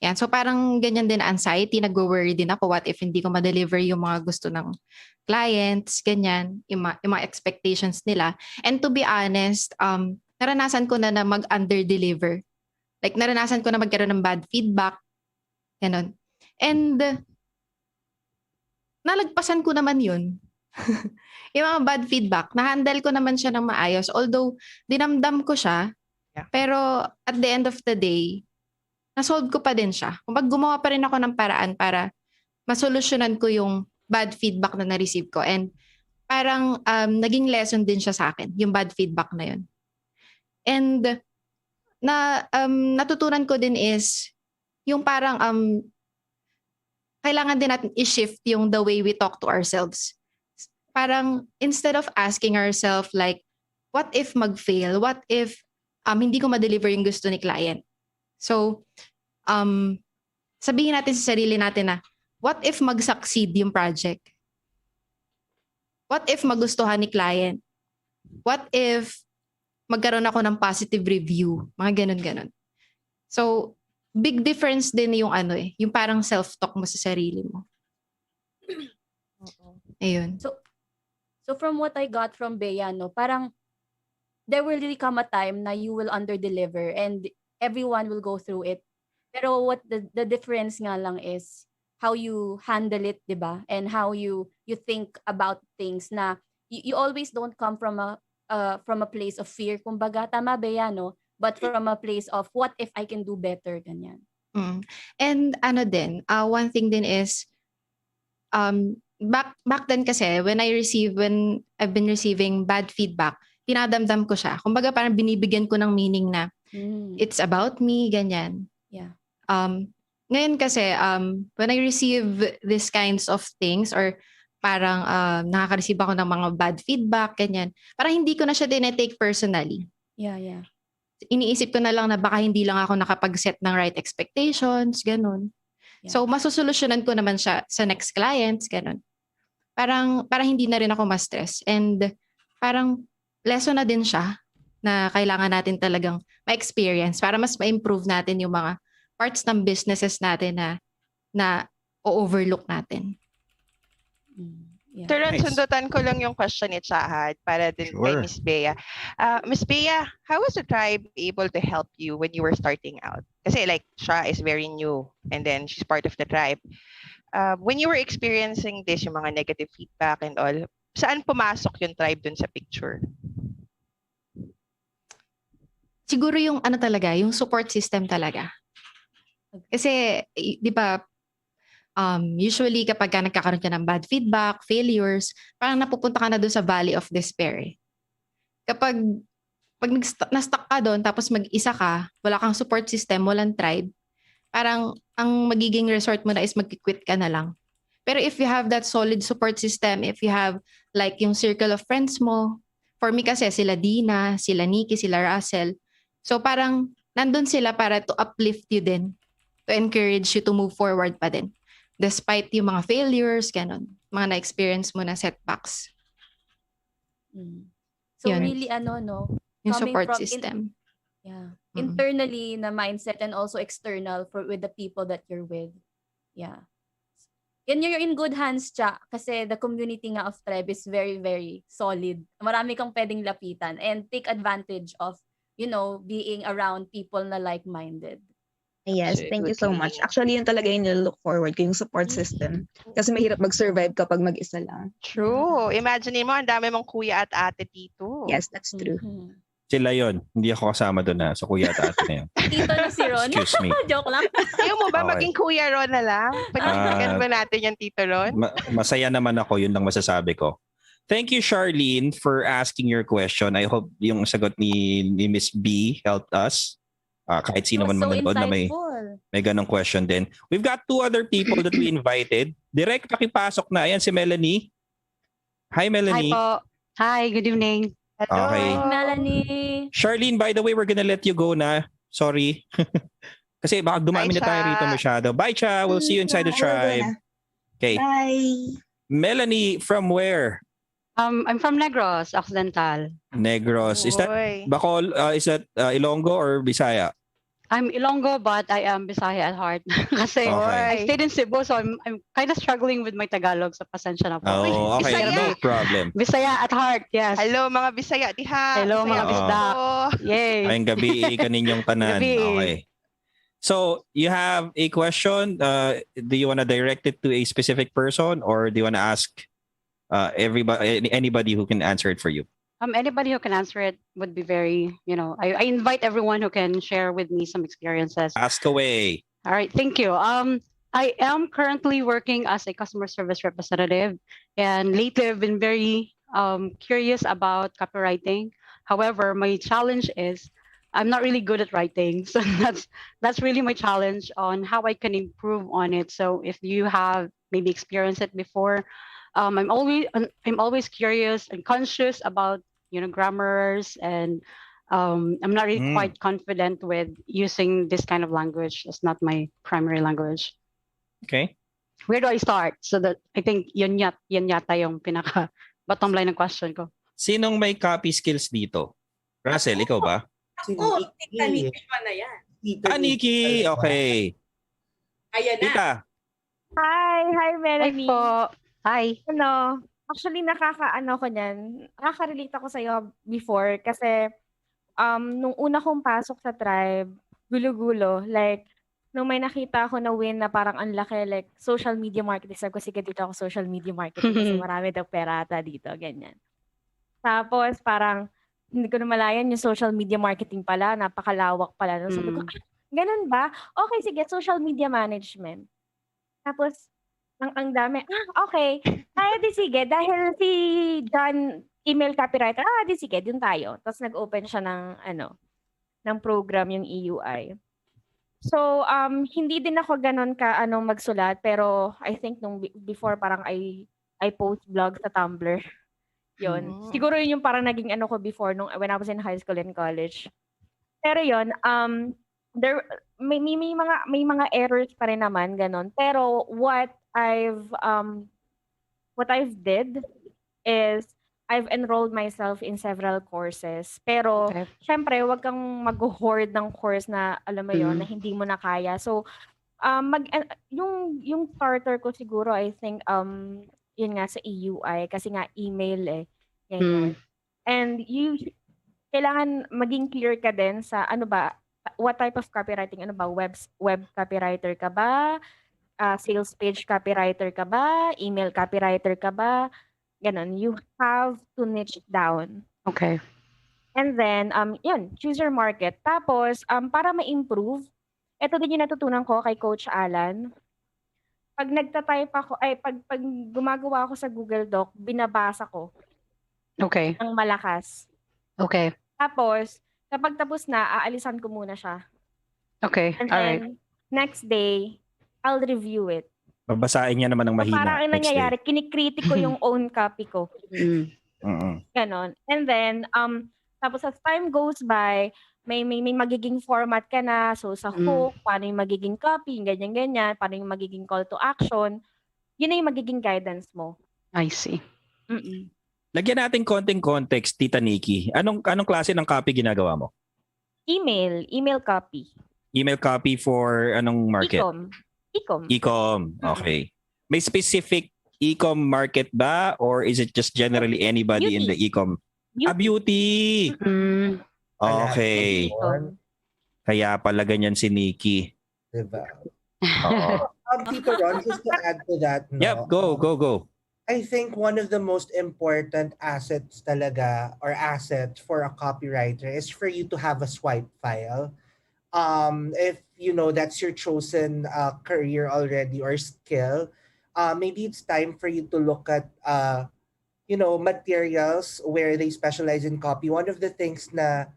Yan, so parang ganyan din anxiety, nag-worry din ako what if hindi ko ma-deliver yung mga gusto ng clients, ganyan, yung mga expectations nila. And to be honest, naranasan ko na mag-under-deliver. Like, naranasan ko na magkaroon ng bad feedback. Ganon. And, nalagpasan ko naman yun. Yung mga bad feedback, na-handle ko naman siya ng maayos. Although, dinamdam ko siya. Yeah. Pero, at the end of the day, nasolve ko pa din siya. Kung gumawa pa rin ako ng paraan para masolusyonan ko yung bad feedback na na-receive ko. And, parang, naging lesson din siya sa akin, yung bad feedback na yun. And, natutunan ko din is yung parang kailangan din natin i-shift yung the way we talk to ourselves. Parang instead of asking ourselves like, what if mag-fail? What if hindi ko ma-deliver yung gusto ni client? So, sabihin natin sa sarili natin na, what if mag-succeed yung project? What if magustuhan ni client? What if magkaroon ako ng positive review, mga ganun-ganun. So, big difference din yung yung parang self-talk mo sa sarili mo. Ayun. So from what I got from Bea, parang there will really come a time na you will under-deliver and everyone will go through it. Pero what the difference nga lang is how you handle it, diba? And how you think about things na you always don't come from a place of fear, kumbaga, tama Bea, but from a place of what if I can do better, ganyan. And one thing din is back then kasi when I've been receiving bad feedback, tinadamdam ko siya. Kumbaga parang binibigyan ko ng meaning na it's about me, ganyan. Yeah. Ngayon kasi when I receive these kinds of things or parang nakaka-receive ako ng mga bad feedback, ganyan. Parang hindi ko na siya dinetake personally. Yeah. Iniisip ko na lang na baka hindi lang ako nakapag-set ng right expectations, ganun. Yeah. So, masusolusyonan ko naman siya sa next clients, ganun. Parang hindi na rin ako ma-stress. And parang lesson na din siya na kailangan natin talagang ma-experience para mas ma-improve natin yung mga parts ng businesses natin na o-overlook natin. Yeah. Turon, Nice. sundutan ko lang yung question ni Chahad para din kay Sure. Miss Bea. Miss Bea, how was the tribe able to help you when you were starting out? Kasi like, siya is very new and then she's part of the tribe. When you were experiencing this, yung mga negative feedback and all, saan pumasok yung tribe dun sa picture? Siguro yung talaga, yung support system talaga. Kasi, di ba, usually kapag nagkakaroon ka ng bad feedback, failures, parang napupunta ka na doon sa valley of despair. Kapag na-stuck ka doon, tapos mag-isa ka, wala kang support system, walang tribe, parang ang magiging resort mo na is mag-quit ka na lang. Pero if you have that solid support system, if you have like yung circle of friends mo, for me kasi sila Dina, sila Nikki, sila Russell, so parang nandun sila para to uplift you din, to encourage you to move forward pa din. Despite yung mga failures, ganun, mga na-experience mo na setbacks. So Yun. really Yung coming support from system. Internally na mindset and also external with the people that you're with. Yeah. Yan, you're in good hands, Cha, kasi the community nga of tribe is very, very solid. Marami kang pwedeng lapitan and take advantage of, being around people na like-minded. Yes, thank you so much. Actually, yun talaga yung look forward ko, yung support system. Kasi mahirap mag-survive kapag mag-isa lang. True. Imagine mo, ang dami mong kuya at ate dito. Yes, that's true. Sila yon. Hindi ako kasama doon sa kuya at ate na yun. Tito na si Ron. Excuse me. Joke lang. Ayaw mo ba Okay. maging kuya Ron na lang? Pagkakagan ba natin yung Tito Ron? Masaya naman ako, yun lang masasabi ko. Thank you, Charlene, for asking your question. I hope yung sagot ni Miss B helped us. Kahit sino man manonood na may ganong question din. We've got two other people that we invited. Direct pakipasok na. Ayan si Melanie. Hi, Melanie. Hi po. Hi, good evening. Hello. Okay. Hi, Melanie. Charlene, by the way, we're gonna let you go na. Sorry. Kasi baka dumami na tayo rito masyado. Bye, Cha. We'll see you inside the tribe. Okay. Bye. Melanie, from where? I'm from Negros, Occidental. Negros. Is that Uy. Bacol? Is that Ilonggo or Bisaya? I'm Ilonggo, but I am Bisaya at heart. Kasi I Oy. stayed in Cebu, so I'm kind of struggling with my Tagalog, so pasensya na po. Oh, okay. Bisaya. No problem. Bisaya at heart, yes. Hello mga Bisaya diha. Hello, mga Bisaya bisda. ko. Yay. Ayong gabi kaninyong tanan. Gabi. Okay. So, you have a question. Do you want to direct it to a specific person or do you want to ask anybody who can answer it for you? Anybody who can answer it would be very, I invite everyone who can share with me some experiences. Ask away. All right, thank you. I am currently working as a customer service representative, and lately I've been very curious about copywriting. However, my challenge is I'm not really good at writing, so that's really my challenge on how I can improve on it. So if you have maybe experienced it before, I'm always curious and conscious about grammars, and I'm not really quite confident with using this kind of language. It's not my primary language. Okay. Where do I start? So that I think yun yata yung pinaka bottom line ng question ko. Sinong may copy skills dito? Russell, ikaw ba? Ako, tita Nikki pa na yan. Nikki. Okay. Ayan na. Tita. Hi, Melanie. Hi. Actually, nakaka-ano ko niyan. Nakaka-relate ako sa'yo before kasi nung una kong pasok sa tribe, gulo-gulo, like, nung may nakita ako na win na parang ang laki, like, social media marketing. Sabi ko, sige, dito ako social media marketing kasi marami daw pera ata dito, ganyan. Tapos, parang, hindi ko na malayan yung social media marketing pala, napakalawak pala. Sabi ko, ganun ba? Okay, sige, social media management. Tapos, ang dami. Okay. Di sige. Dahil si John, email copywriter, di sige, dun tayo. Tapos nag-open siya ng program, yung EUI. So, hindi din ako ganun magsulat, pero I think nung before parang I post blog sa Tumblr. Yun. Siguro yun yung parang naging ko before when I was in high school and college. Pero yun, may mga errors pa rin naman ganun. Pero what I've did is I've enrolled myself in several courses. Pero syempre, wag kang mag-hoard ng course na alam mo yon na hindi mo na kaya. So yung starter ko siguro I think yun nga sa EUI kasi nga email ganyan. And kailangan maging clear ka din sa what type of copywriting, web copywriter ka ba? Sales page copywriter ka ba? Email copywriter ka ba? Ganon. You have to niche it down. Okay. And then, choose your market. Tapos, para ma-improve, ito din yung natutunan ko kay Coach Alan. Pag nagtatype ako, pag gumagawa ako sa Google Doc, binabasa ko. Okay. Ng malakas. Okay. Tapos, kapag tapos na, aalisan ko muna siya. Okay. And all then, right. next day, I'll review it. Babasahin niya naman ng mahina. Parang ang nangyayari, kinikritik ko yung own copy ko. Ganon. And then, tapos as time goes by, may magiging format ka na. So, sa hook, paano yung magiging copy, ganyan-ganyan, paano yung magiging call to action. Yun na yung magiging guidance mo. I see. Lagyan natin konting context, Tita Nikki. Anong klase ng copy ginagawa mo? Email copy. Email copy for anong market? E-com. Okay. May specific e-com market ba or is it just generally anybody in the e-com? Beauty. Okay. Kaya pala ganyan si Nikki. Diba? Oo. Tito Ron, just to add to that, no? Yep, go. I think one of the most important assets talaga or asset for a copywriter is for you to have a swipe file. If that's your chosen career already or skill, maybe it's time for you to look at materials where they specialize in copy. One of the things na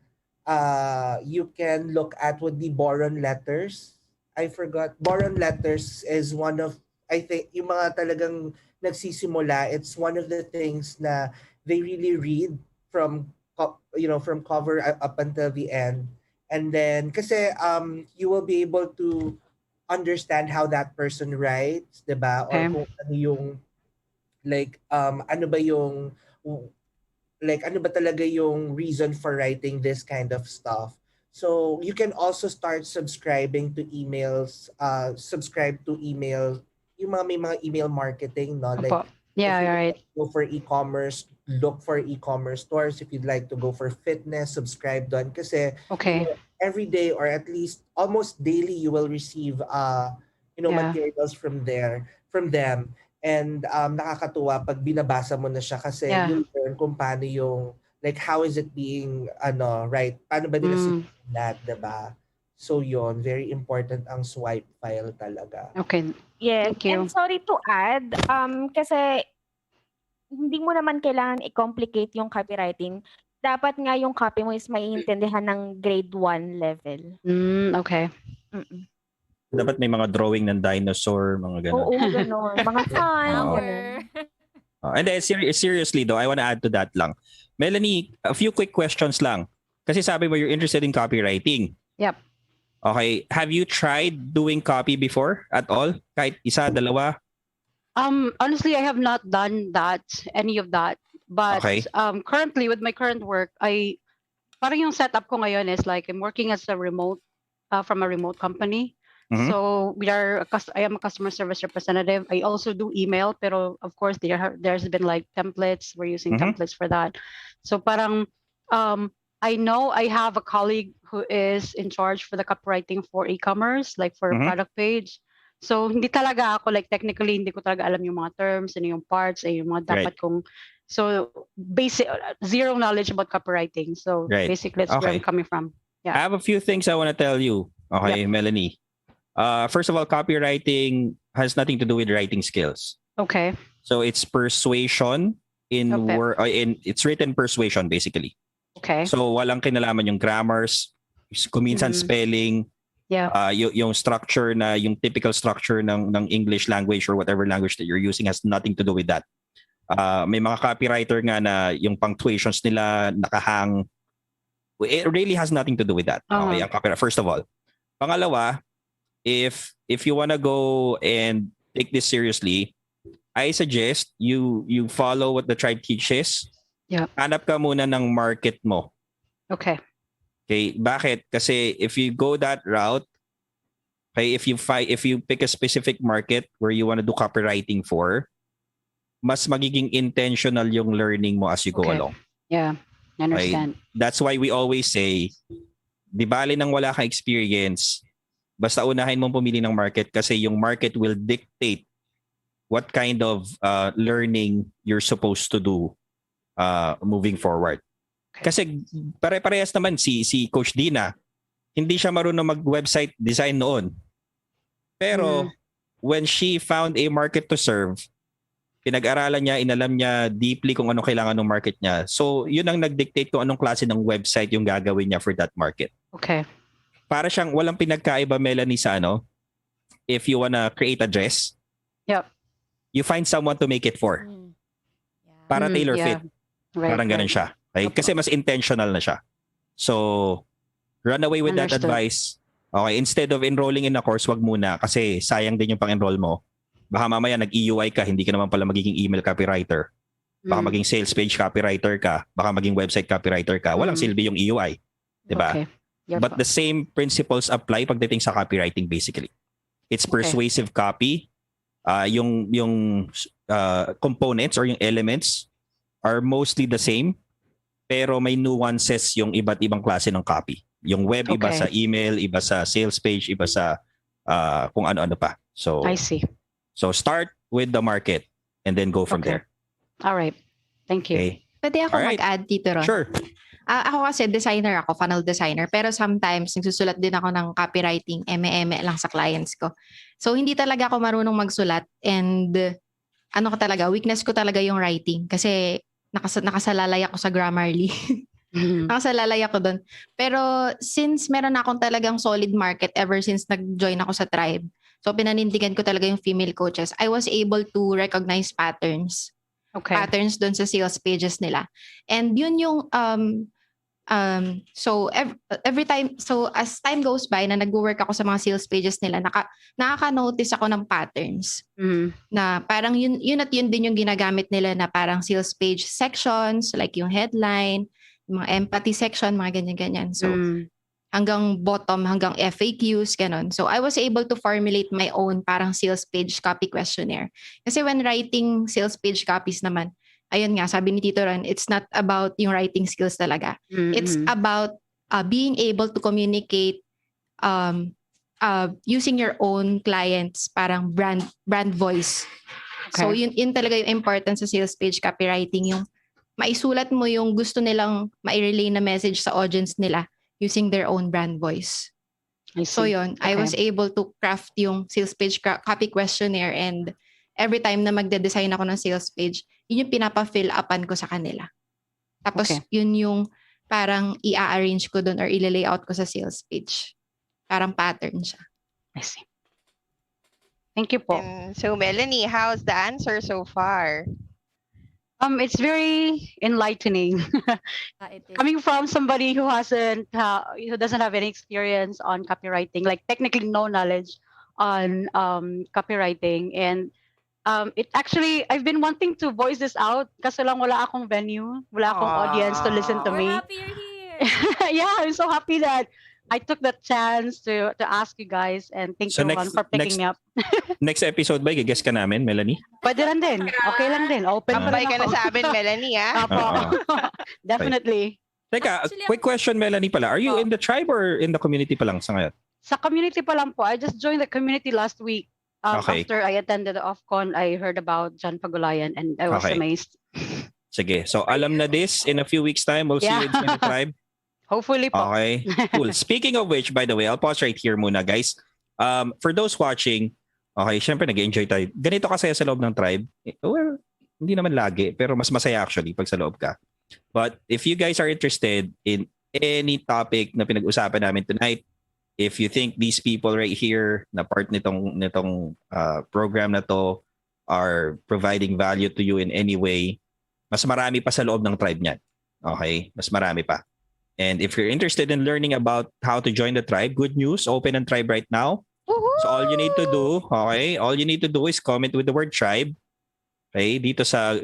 you can look at would be boron letters. I forgot. Boron letters is one of, I think, yung mga talagang nagsisimula, it's one of the things na they really read from cover up until the end. And then, kasi you will be able to understand how that person writes, diba? Or Okay. kung ano yung, like, ano ba yung, like, ano ba talaga yung reason for writing this kind of stuff. So, you can also start subscribing to emails, subscribe to email, yung mga may mga email marketing, no? Like, Opo. Yeah, if you you're right. go for e-commerce, look for e-commerce stores. If you'd like to go for fitness, subscribe doon. Kasi, Okay. every day or at least almost daily, you will receive, Yeah. materials from them. And nakakatuwa pag binabasa mo na siya kasi Yeah. you'll learn kung paano yung, like, how is it being, right? Paano ba nila sinulat, diba? So yun, very important ang swipe file talaga. Okay. Yes. Thank you. And sorry to add, kasi hindi mo naman kailangan i-complicate yung copywriting. Dapat nga yung copy mo is maiintindihan ng grade 1 level. Okay. Mm-mm. Dapat may mga drawing ng dinosaur, mga ganun. Oo, gano'n. Mga sign, Oo. gano'n. And then, seriously though, I want to add to that lang. Melanie, a few quick questions lang. Kasi sabi mo you're interested in copywriting. Yep. Okay. Have you tried doing copy before at all? Kahit isa, dalawa? Honestly, I have not done any of that. But Okay. Currently with my current work, parang yung setup ko ngayon is like I'm working as a remote from a remote company. Mhm. So I am a customer service representative. I also do email, pero of course there's been like templates. We're using templates for that. So parang I know I have a colleague who is in charge for the copywriting for e-commerce, like for a product page. So hindi talaga ako, like technically hindi ko talaga alam yung mga terms, ano yung parts, yung mga dapat kong. So basic zero knowledge about copywriting. So basically that's where I'm coming from. Yeah. I have a few things I want to tell you. Okay, Melanie. First of all, copywriting has nothing to do with writing skills. Okay. So it's persuasion in it's written persuasion basically. Okay. So walang kinalaman yung grammars, kuminsan spelling, yung structure na yung typical structure ng English language or whatever language that you're using has nothing to do with that. May mga copywriter nga na yung punctuations nila nakahang. It really has nothing to do with that. Okay, ang copyright first of all. Pangalawa, if you wanna go and take this seriously, I suggest you follow what the tribe teaches. Yeah. Hanap ka muna ng market mo. Okay. Okay, bakit? Kasi if you go that route, okay, if you pick a specific market where you want to do copywriting for, mas magiging intentional yung learning mo as you go along. Yeah, I understand. Okay? That's why we always say, di bali nang wala kang experience, basta unahin mong pumili ng market kasi yung market will dictate what kind of learning you're supposed to do moving forward. Kasi pare-parehas naman si Coach Dina, hindi siya marunong mag-website design noon. Pero when she found a market to serve, pinag-aralan niya, inalam niya deeply kung ano kailangan ng market niya. So, yun ang nag-dictate kung anong klase ng website yung gagawin niya for that market. Okay. Para siyang walang pinagkaiba, Melanie, sa if you wanna create a dress, you find someone to make it for. Para tailor fit. Right, Parang ganun siya. Okay? Kasi mas intentional na siya. So, run away with that advice. Okay, instead of enrolling in a course, wag muna kasi sayang din yung pang-enroll mo. Baka mamaya nag-EUI ka, hindi ka naman pala magiging email copywriter. Baka maging sales page copywriter ka, baka maging website copywriter ka. Walang silbi yung EUI. Diba? Okay. But the same principles apply pagdating sa copywriting basically. It's persuasive copy. Yung components or yung elements are mostly the same, pero may nuances yung iba't ibang klase ng copy. Yung web, iba sa email, iba sa sales page, iba sa kung ano-ano pa. So, I see. So start with the market and then go from there. All right. Thank you. Okay. Pwede ako mag-add dito, Ron? Sure. Ako kasi designer ako, funnel designer. Pero sometimes nagsusulat din ako ng copywriting, eme lang sa clients ko. So hindi talaga ako marunong magsulat and weakness ko talaga yung writing. Kasi nakasalalay ako sa Grammarly. Nakasalalay ako doon. Pero since meron akong talagang solid market ever since nag-join ako sa tribe, so pinanindigan ko talaga yung female coaches, I was able to recognize patterns. Okay. Patterns doon sa sales pages nila. And yun yung So every time, so as time goes by na nag-work ako sa mga sales pages nila, nakaka-notice ako ng patterns na parang yun at yun din yung ginagamit nila na parang sales page sections, like yung headline, yung mga empathy section, mga ganyan-ganyan. So hanggang bottom, hanggang FAQs, ganon. So I was able to formulate my own parang sales page copy questionnaire. Kasi when writing sales page copies naman, ayun nga, sabi ni Tito Ron, it's not about yung writing skills talaga. It's about being able to communicate using your own clients, parang brand voice. Okay. So yun talaga yung importance sa sales page copywriting, yung maisulat mo yung gusto nilang ma-relay na message sa audience nila using their own brand voice. So yun, I was able to craft yung sales page copy questionnaire, and every time na magde-design ako ng sales page, yun yung pinapa-fill upan ko sa kanila. Tapos yun yung parang i-arrange ko doon or i-layout ko sa sales page. Parang pattern siya. I see. Thank you po. So Melanie, how's the answer so far? It's very enlightening. Coming from somebody who doesn't have any experience on copywriting, like technically no knowledge on copywriting, and it actually, I've been wanting to voice this out kasi lang wala akong venue, wala akong audience to listen to me. We're happy you're here. Yeah, I'm so happy that I took that chance to ask you guys, and thank you Ron for picking me up. Next episode ba, i-guess ka namin, Melanie? Pwede lang din. Okay lang din. Open pa Tambay rin ka na ako. sa amin, Melanie, ha? Apo. Definitely. Teka, quick question, Melanie pala. Are you in the tribe or in the community pa lang sa ngayon? Sa community pa lang po. I just joined the community last week. Okay. After I attended the OFCON, I heard about John Pagulayan, and I was amazed. Sige. So, alam na this. In a few weeks time, we'll see you in the tribe. Hopefully po. Okay. Cool. Speaking of which, by the way, I'll pause right here muna, guys. For those watching, okay, syempre nag-enjoy tayo. Ganito kasi sa loob ng tribe. Well, hindi naman lagi, pero mas masaya actually pag sa loob ka. But if you guys are interested in any topic na pinag-usapan namin tonight, if you think these people right here na part nitong program na to are providing value to you in any way, mas marami pa sa loob ng tribe niyan. Okay? Mas marami pa. And if you're interested in learning about how to join the tribe, good news, open ang tribe right now. Woohoo! So all you need to do is comment with the word tribe. Okay? Dito sa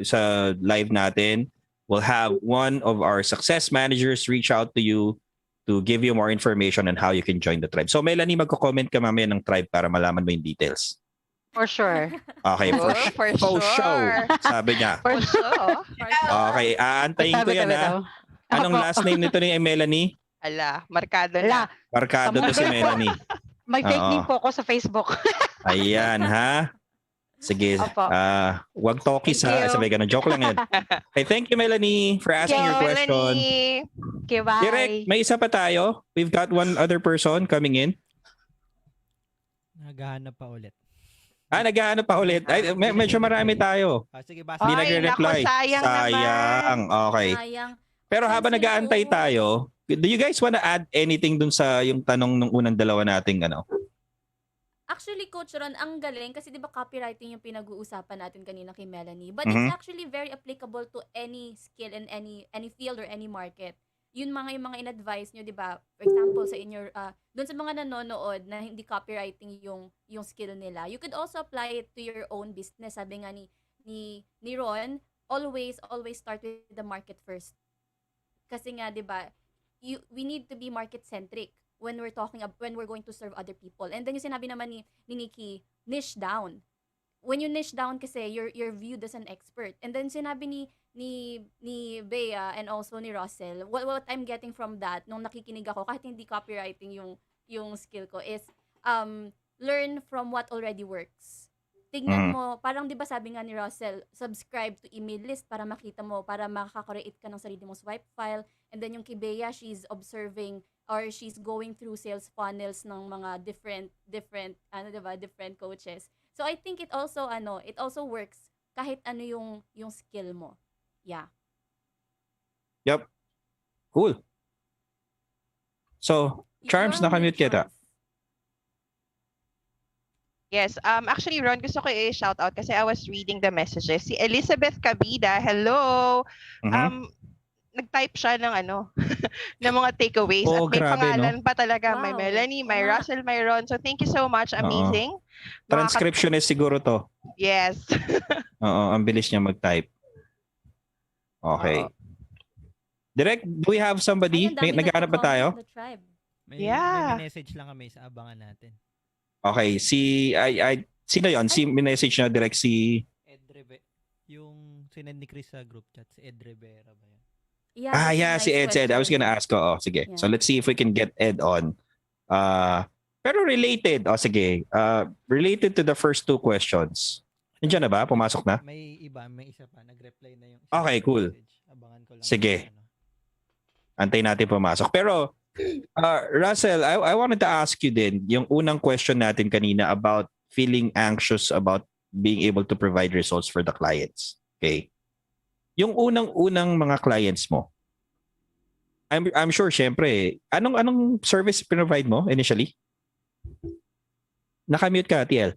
live natin, we'll have one of our success managers reach out to you to give you more information on how you can join the tribe. So Melanie, magko-comment ka mamaya ng tribe para malaman mo yung details. For sure. Okay, for sure. Sabi niya. For sure. Okay, aantayin ko yan ha. Anong last name nito ni Melanie? Ala, markado na. Markado to si Melanie. May fake name po ako sa Facebook. Ayan ha. Sige. Wag talkies ha. Sabi ganun. Joke lang yan. Okay, thank you Melanie for asking your question. Okay, bye. Direct, may isa pa tayo. We've got one other person coming in. Naghahanap pa ulit. Naghahanap pa ulit. Ay, medyo marami tayo. Sige, basta. Hindi nagre-reply. Sayang. Okay. Sayang. Pero habang nag-aantay tayo, do you guys wanna add anything dun sa yung tanong nung unang dalawa nating ano? Actually, Coach Ron, ang galing kasi 'di ba copywriting yung pinag-uusapan natin kanina kay Melanie. But it's actually very applicable to any skill in any field or any market. Yung mga in-advise nyo, 'di ba? For example, sa doon sa mga nanonood na hindi copywriting yung skill nila. You could also apply it to your own business. Sabi nga ni Ron, always start with the market first. Kasi nga 'di ba, we need to be market centric when we're going to serve other people. And then yung sinabi naman ni Nikki, niche down. When you niche down kasi you're viewed as an expert. And then sinabi ni Bea and also ni Russell, what I'm getting from that nung nakikinig ako kahit hindi copywriting yung skill ko is learn from what already works. Tignan mo, parang 'di ba sabi nga ni Russell, subscribe to email list para makita mo, para makaka-create ka ng sarili mong swipe file. And then yung kay Bea, she's observing or she's going through sales funnels ng mga different different coaches. So I think it also works kahit ano yung skill mo. Yeah. Yep. Cool. So, Charms, nakamute kita. Yes, actually Ron, gusto ko i-shout out kasi I was reading the messages. Si Elizabeth Cabida, hello. nag-type siya ng ng mga takeaways Oh, at may grabe, pangalan pa talaga. May Wow. Melanie, may Oo nga. Russell, may Ron. So thank you so much. Amazing. Transcriptionist siguro to. Yes. Oo, ang bilis niya mag-type. Okay. Direct, do we have somebody? Ay, ang dami Naghahanap ba tayo? nagko-comment sa tribe. Yeah. May message lang kami sa abangan natin. Okay, sino yon? Si message na direct si Ed Rivera. Yung sinend ni Chris sa group chat, si Ed Rivera ba yan? Yeah, Ah, that's a yeah, si nice Ed said. I was question. gonna ask ko. Oh, sige. Yeah. So let's see if we can get Ed on. Pero related. Oh, sige. Related to the first two questions. Nandiyan na ba? Pumasok na? May isa pa. Nag-reply na yung Okay, cool. message. Abangan ko lang. Sige. yung Antay natin pumasok. Pero, Russell, I wanted to ask you din, yung unang question natin kanina about feeling anxious about being able to provide results for the clients. Okay? Yung unang mga clients mo, I'm sure, syempre, anong service provide mo initially? Nakamute ka, TL.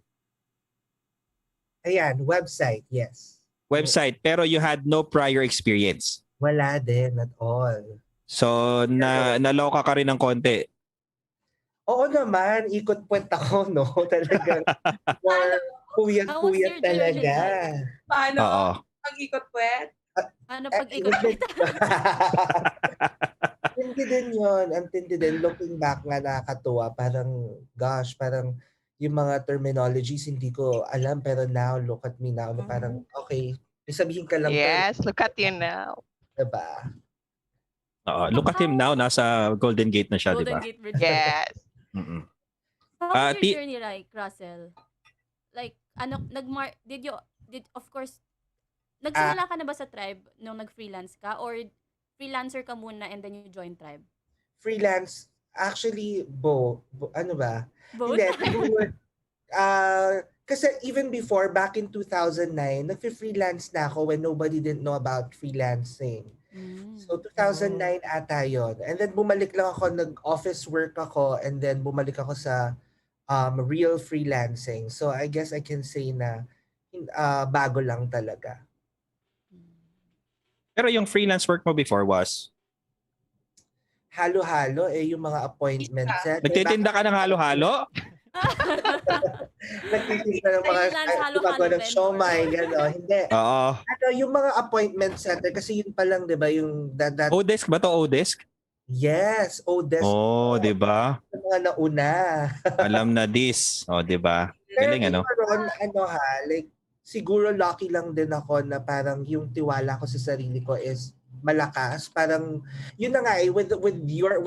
Ayan, website, yes. Website, pero you had no prior experience. Wala din at all. So, naloka ka rin ng konti. Oo naman, ikot puwet ako, no? Talagang more puyat How was your talaga. journey? Paano? Oo. Pag-ikot puwet? Ano pag-ikot? Hindi din yun. Ang tindi din. Looking back nga nakakatuwa. Parang, gosh, parang yung mga terminologies hindi ko alam. Pero now, look at me now. Na parang, okay, sabihin ka lang. Yes, look at you now. Diba? Look at him now. Nasa Golden Gate na siya, di Golden ba? Gate Bridge. Yes. Mm-mm. How was your journey like, Russell? Like, of course, nagsimula ka na ba sa tribe nung nag-freelance ka? Or freelancer ka muna and then you join tribe? Freelance, actually, ano ba? Both? Hindi, kasi even before, back in 2009, nag-freelance na ako when nobody didn't know about freelancing. So 2009 ata yun. And then bumalik lang ako, nag-office work ako, and then bumalik ako sa real freelancing. So I guess I can say na bago lang talaga. Pero yung freelance work mo before was? Halo-halo, yung mga appointments. Nagtitinda ka ng halo-halo? Nagtitinda ng mga gumagawa ng siomay, gano'n. Hindi. Oo. Yung mga appointment center, kasi yun pa lang, di ba, yung that Odesk ba to? Odesk? Yes, Odesk. Oh, di ba? Yung mga nauna. Alam na this. Oh, di ba? Galing, ano? Pero like, siguro lucky lang din ako na parang yung tiwala ko sa sarili ko is malakas. Parang yun na nga with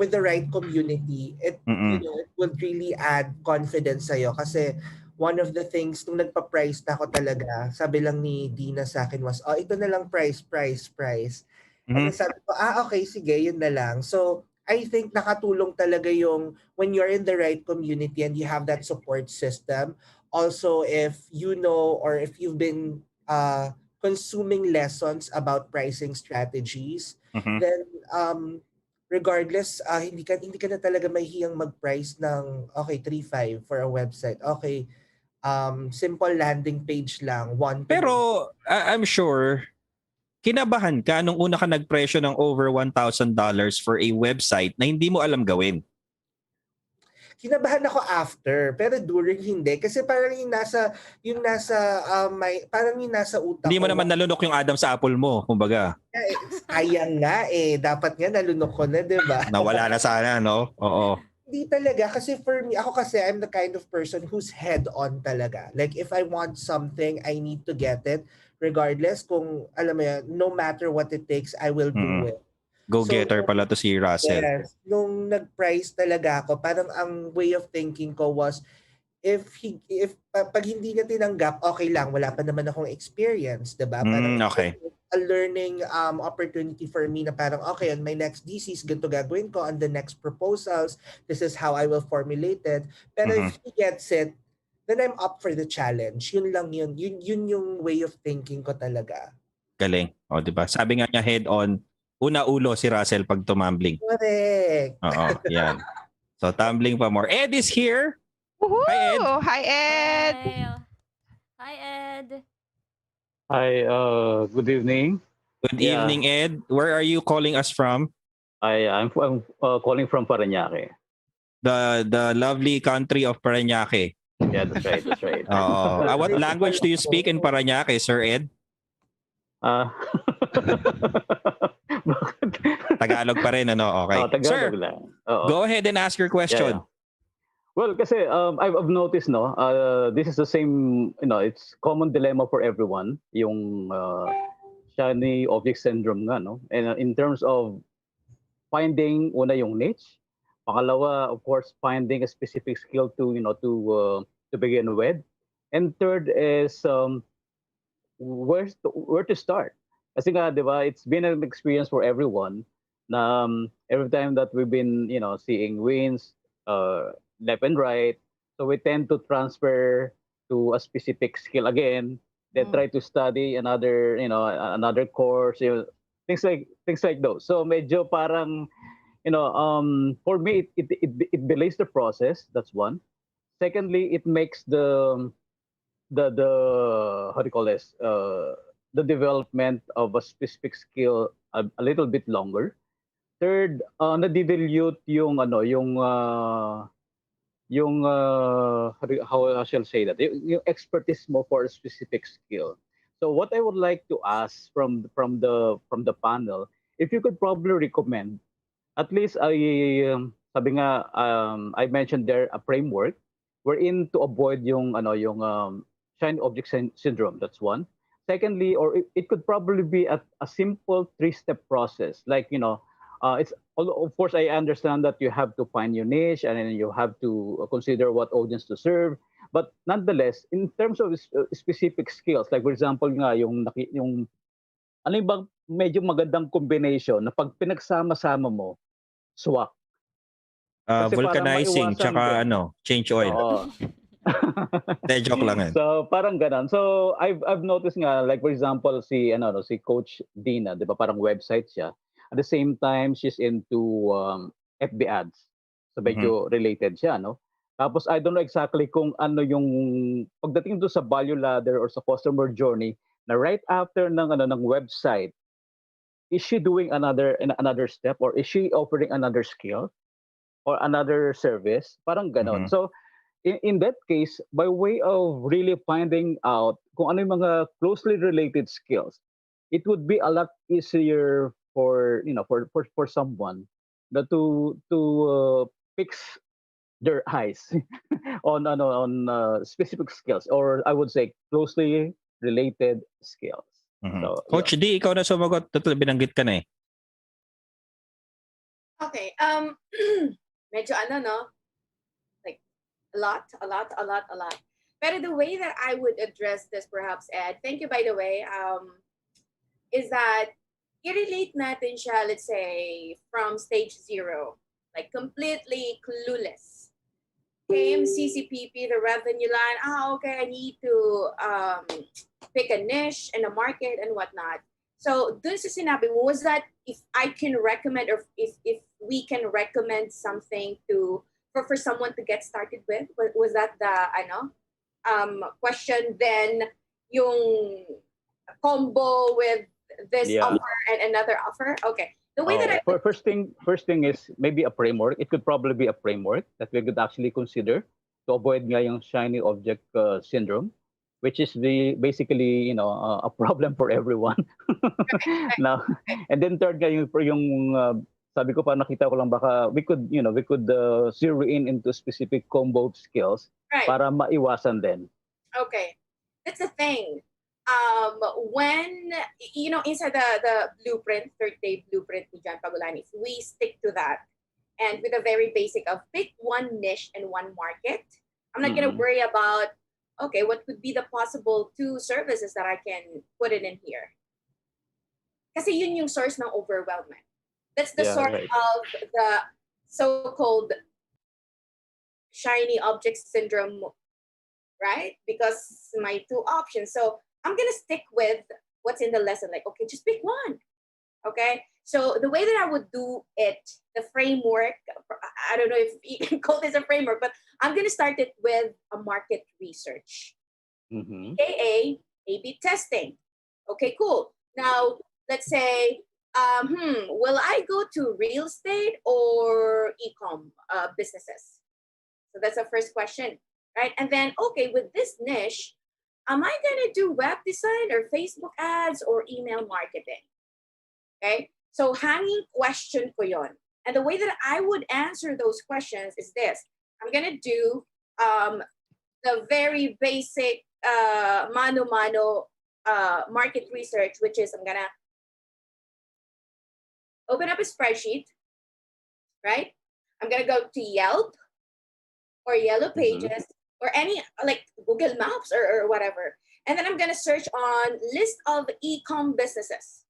the right community, it it will really add confidence sa'yo. Kasi one of the things nung nagpa-price na ako talaga, sabi lang ni Dina sa akin was, ito na lang price. And then sabi ko, okay, sige, yun na lang. So I think nakatulong talaga yung when you're in the right community and you have that support system. Also, if you know or if you've been consuming lessons about pricing strategies, then regardless, hindi ka na talaga mahihiyang mag-price ng 3.5 for a website. Okay, simple landing page lang. Pero I'm sure kinabahan ka nung una ka nagpresyo ng over $1,000 for a website na hindi mo alam gawin. Kinabahan ako after, pero during hindi kasi parang yung nasa utak. Hindi mo naman nalunok yung Adam sa apple mo, kumbaga. Sayang nga dapat nga nalunok ko na, 'di ba? Nawala na sana, no? Oo. Hindi talaga kasi for me, ako kasi I'm the kind of person who's head on talaga. Like if I want something, I need to get it regardless kung alam mo yan, no matter what it takes, I will do it. Go-getter pala to si Russell. Yes. Nung nag-price talaga ako, parang ang way of thinking ko was, pag hindi niya tinanggap, okay lang, wala pa naman akong experience, diba? Parang okay. A learning opportunity for me na parang, okay, on my next DCs, ganito gagawin ko, on the next proposals, this is how I will formulate it. Pero if he gets it, then I'm up for the challenge. Yun lang yun. Yun yung way of thinking ko talaga. Galing. O, diba? Sabi nga niya head-on, una ulo si Russell pag tumambling. Correct. Oo, yan. So, tumbling pa more. Ed is here. Woohoo! Hi, Ed. Hi, Ed. Hi, Ed. Hi, good evening. Good evening, Ed. Where are you calling us from? I'm calling from Parañaque. The lovely country of Parañaque. Yeah, that's right. That's right. What language do you speak in Parañaque, Sir Ed? Tagalog pa rin, ano? Okay. Tagalog Sir, lang. go ahead and ask your question. Yeah. Well, kasi I've noticed, no, this is the same, it's common dilemma for everyone, yung shiny object syndrome nga, no? And in terms of finding una yung niche, pangalawa, of course, finding a specific skill to, to begin with. And third is where to start. Kasi nga, di ba, it's been an experience for everyone na every time that we've been, seeing wins, left and right. So we tend to transfer to a specific skill again. Then try to study another, another course, things like those. So medyo parang, for me, it delays the process. That's one. Secondly, it makes the how do you call this? The development of a specific skill a little bit longer. Third, na-dilute how shall I say that? Yung expertise mo for a specific skill. So what I would like to ask from the panel, if you could probably recommend, at least sabi nga, I mentioned there a framework wherein to avoid yung shiny object syndrome. That's one. Secondly, or it could probably be a simple 3-step process, like it's of course I understand that you have to find your niche and then you have to consider what audience to serve, but nonetheless in terms of specific skills, like for example nga yung ano yung bang medyo magandang combination na pag pinagsama-sama mo swak. Kasi Vulcanizing tsaka change oil. Oo. Joke lang yan. So parang ganun. So I've noticed nga, like for example si Coach Dina, 'di ba, parang website siya. At the same time she's into FB ads. So medyo related siya, no? Tapos I don't know exactly kung ano yung pagdating doon sa value ladder or sa customer journey na right after ng website, is she doing another step or is she offering another skill or another service? Parang ganon. So in that case, by way of really finding out kung ano yung mga closely related skills, it would be a lot easier for someone to fix their eyes on specific skills, or I would say closely related skills. So, Coach D, ikaw na sumagot. Total binanggit ka na eh. Okay. Medyo like a lot. But the way that I would address this, perhaps, Ed, thank you, by the way, is that i-relate natin siya, let's say, from stage 0, like completely clueless. Came CCPP, the revenue line. Okay, I need to pick a niche and a market and whatnot. So, dun sa sinabi mo, was that if I can recommend, or if we can recommend something for someone to get started with? Was that the question? Then yung combo with this offer and another offer? Okay. The way that first thing is maybe a framework. It could probably be a framework that we could actually consider to avoid nga yung shiny object syndrome, which is basically a problem for everyone. Now, and then third nga yung sabi ko pa, nakita ko lang baka we could zero in into specific combo skills para maiwasan din. Okay. That's the thing. When, inside the blueprint, 30-day blueprint ni John Pagulani, if we stick to that, and with a very basic of pick one niche and one market, I'm not going to worry about, okay, what could be the possible 2 services that I can put it in here? Kasi yun yung source ng overwhelmment. That's the source of the so-called shiny object syndrome, right? Because my 2 options. So I'm going to stick with what's in the lesson. Like, okay, just pick one. Okay? So the way that I would do it, the framework, I don't know if you can call this a framework, but I'm going to start it with a market research. AKA A/B testing. Okay, cool. Now, let's say, will I go to real estate or e-com businesses? So that's the first question, right? And then, okay, with this niche, am I gonna do web design or Facebook ads or email marketing? Okay, so hanging question ko yon. And the way that I would answer those questions is this. I'm gonna do the very basic mano-mano market research, which is I'm gonna open up a spreadsheet, right? I'm gonna go to Yelp or Yellow Pages or any like Google Maps or whatever. And then I'm gonna search on list of e-com businesses.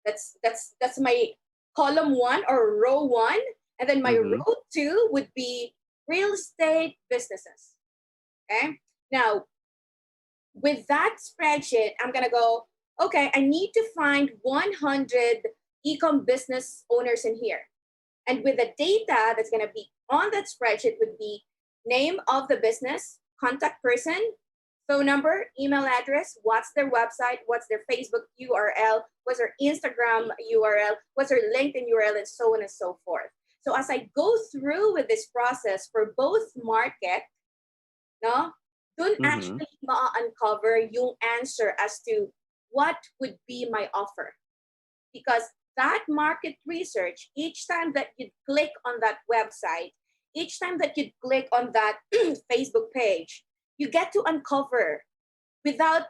That's my column 1 or row 1. And then my row 2 would be real estate businesses. Okay. Now, with that spreadsheet, I'm gonna go, okay, I need to find 100 e-com business owners in here. And with the data that's gonna be on that spreadsheet would be name of the business, contact person, phone number, email address, what's their website, what's their Facebook URL, what's their Instagram URL, what's their LinkedIn URL, and so on and so forth. So as I go through with this process for both market, no, don't actually uncover yung answer as to what would be my offer. Because that market research, each time that you click on that website, each time that you click on that Facebook page, you get to uncover without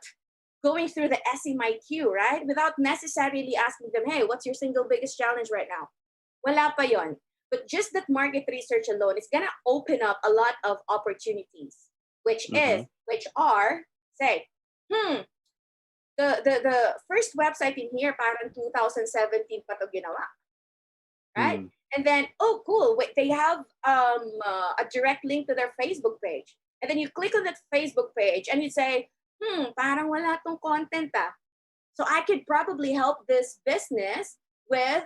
going through the SMIQ, right? Without necessarily asking them, hey, what's your single biggest challenge right now? Wala pa yon. But just that market research alone is gonna open up a lot of opportunities, which are, say, the first website in here, parang 2017 pa to ginawa, right? And then, oh, cool, wait, they have a direct link to their Facebook page. And then you click on that Facebook page and you say, parang wala tong content ah. So I could probably help this business with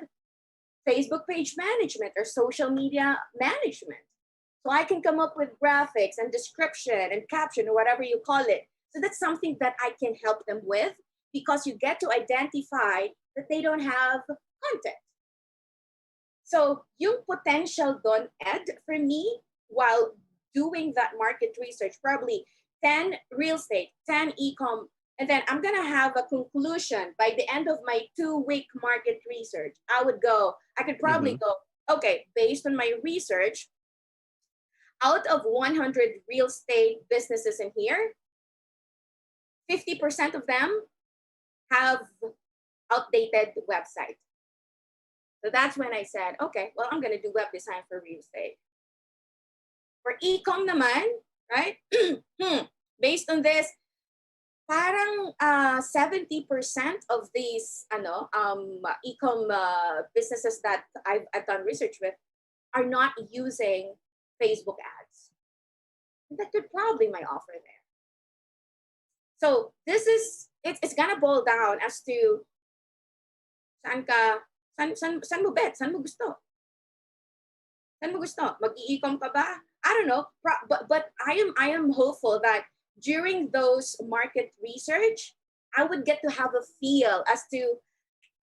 Facebook page management or social media management. So I can come up with graphics and description and caption or whatever you call it. So that's something that I can help them with because you get to identify that they don't have content. So yung potential doon, Ed, for me, while doing that market research, probably 10 real estate, 10 e-com, and then I'm gonna have a conclusion by the end of my 2-week market research. I could probably go, okay, based on my research, out of 100 real estate businesses in here, 50% of them have outdated website. So that's when I said, okay, well, I'm gonna do web design for real estate. For e-com naman, right? Based on this, parang 70% of these e-com businesses that I've done research with are not using Facebook ads. That could probably my offer there. So this is, it's gonna boil down as to saan mo bet? Saan mo gusto? Saan mo gusto? Mag-i-e-com ka ba? I don't know, but I am hopeful that during those market research, I would get to have a feel as to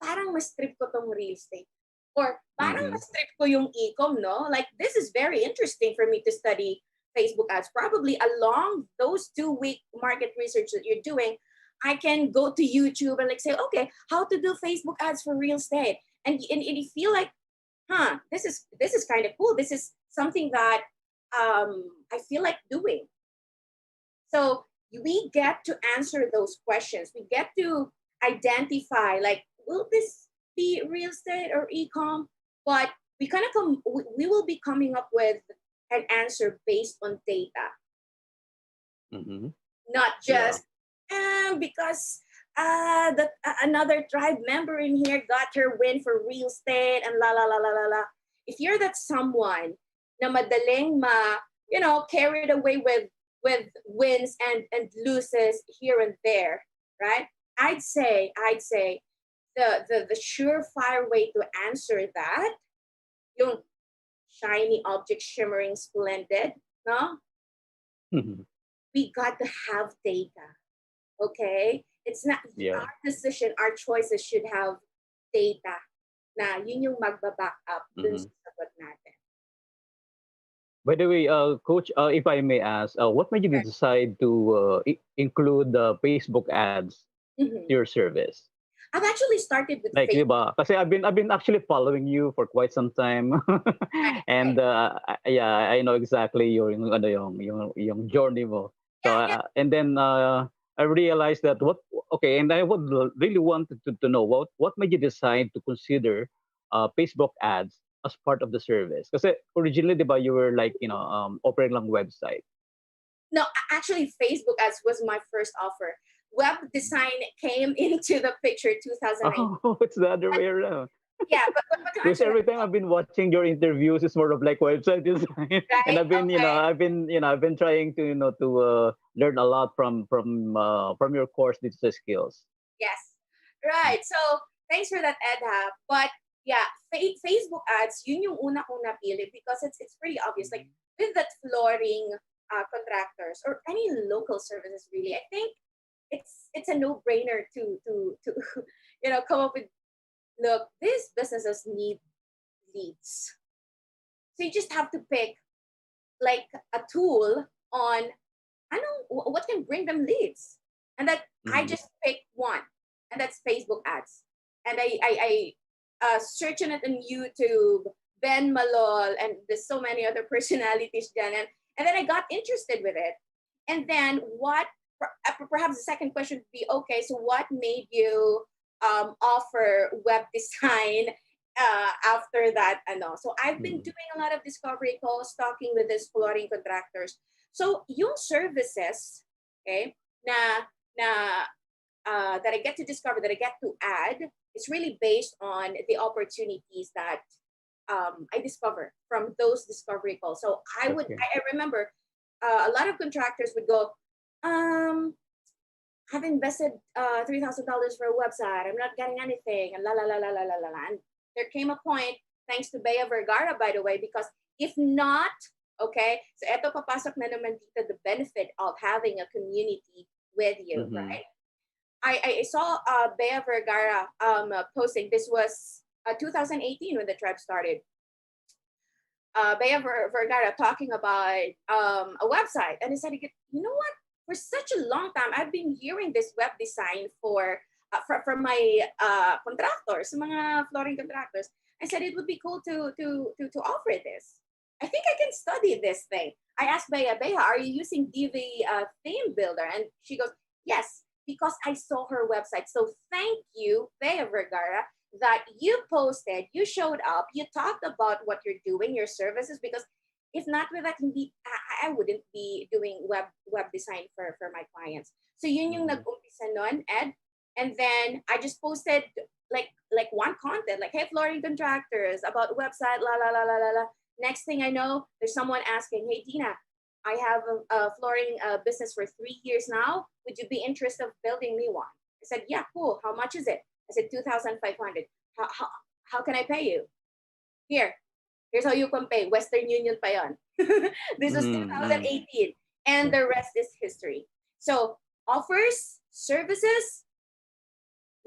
parang mas trip ko tong real estate. Or parang mas trip ko yung e-com, no? Like, this is very interesting for me to study Facebook ads. Probably along those 2-week market research that you're doing, I can go to YouTube and like say, okay, how to do Facebook ads for real estate. And you feel like, this is kind of cool. This is something that I feel like doing. So we get to answer those questions. We get to identify, like, will this be real estate or e-com? But we will be coming up with an answer based on data. Not just because another tribe member in here got her win for real estate and la la la la la la. If you're that someone na madaling carried away with wins and loses here and there, right? I'd say the surefire way to answer that, yung shiny object shimmering splendid, no? We got to have data, okay? It's not Yeah. our decision, our choices should have data na yun yung magbaback up dun sa sagot natin. By the way, Coach, if I may ask, what made you decide to include Facebook ads to your service? I've actually started with Like, Facebook. diba? Kasi I've been actually following you for quite some time, and yeah, I know exactly yung journey mo. So and then I realized that and I would really want to know what made you decide to consider Facebook ads as part of the service. Kasi originally, diba, you were like operating lang website. No, actually, Facebook ads was my first offer. Web design came into the picture 2008. Oh, it's the other way around. Yeah, but Because every time I've been watching your interviews, it's more of like website design, and I've been I've been trying to to learn a lot from your course digital skills. Yes, right. So thanks for that, Edha. But yeah, Facebook ads, yun yung una kong napili because it's pretty obvious. Like with that flooring contractors or any local services, really, I think it's a no-brainer to come up with, look, these businesses need leads. So you just have to pick like a tool on what can bring them leads. And that I just picked one, and that's Facebook ads. And I search on it on YouTube, Ben Malol, and there's so many other personalities dyan. And then I got interested with it. And then perhaps the second question would be, okay, so what made you offer web design after that? So I've been doing a lot of discovery calls, talking with these flooring contractors. So yung services, okay, that I get to discover, that I get to add, it's really based on the opportunities that I discover from those discovery calls. So I remember a lot of contractors would go, I've invested $3,000 for a website. I'm not getting anything, and la la la la la la la. And there came a point, thanks to Bea Vergara, by the way, because if not, okay, so eto papasok na naman dito the benefit of having a community with you, right? I saw Bea Vergara posting. This was 2018 when the tribe started. Bea Vergara talking about a website, and he said, you know what? For such a long time, I've been hearing this web design from my contractors, mga flooring contractors. I said it would be cool to offer this. I think I can study this thing. I asked Bea, are you using DV theme builder? And she goes, yes, because I saw her website. So thank you, Bea Vergara, that you posted, you showed up, you talked about what you're doing, your services, because if not with that, I wouldn't be doing web design for my clients. So yun yung nag-umpisa nun, Ed. And then I just posted like one content, like, hey, flooring contractors, about website, la la la la la la. Next thing I know, there's someone asking, hey, Tina, I have a flooring business for 3 years now. Would you be interested in building me one? I said, yeah, cool. How much is it? I said, 2,500. How can I pay you? Here's how you can pay. Western Union pa yon. This was 2018. And the rest is history. So, offers, services,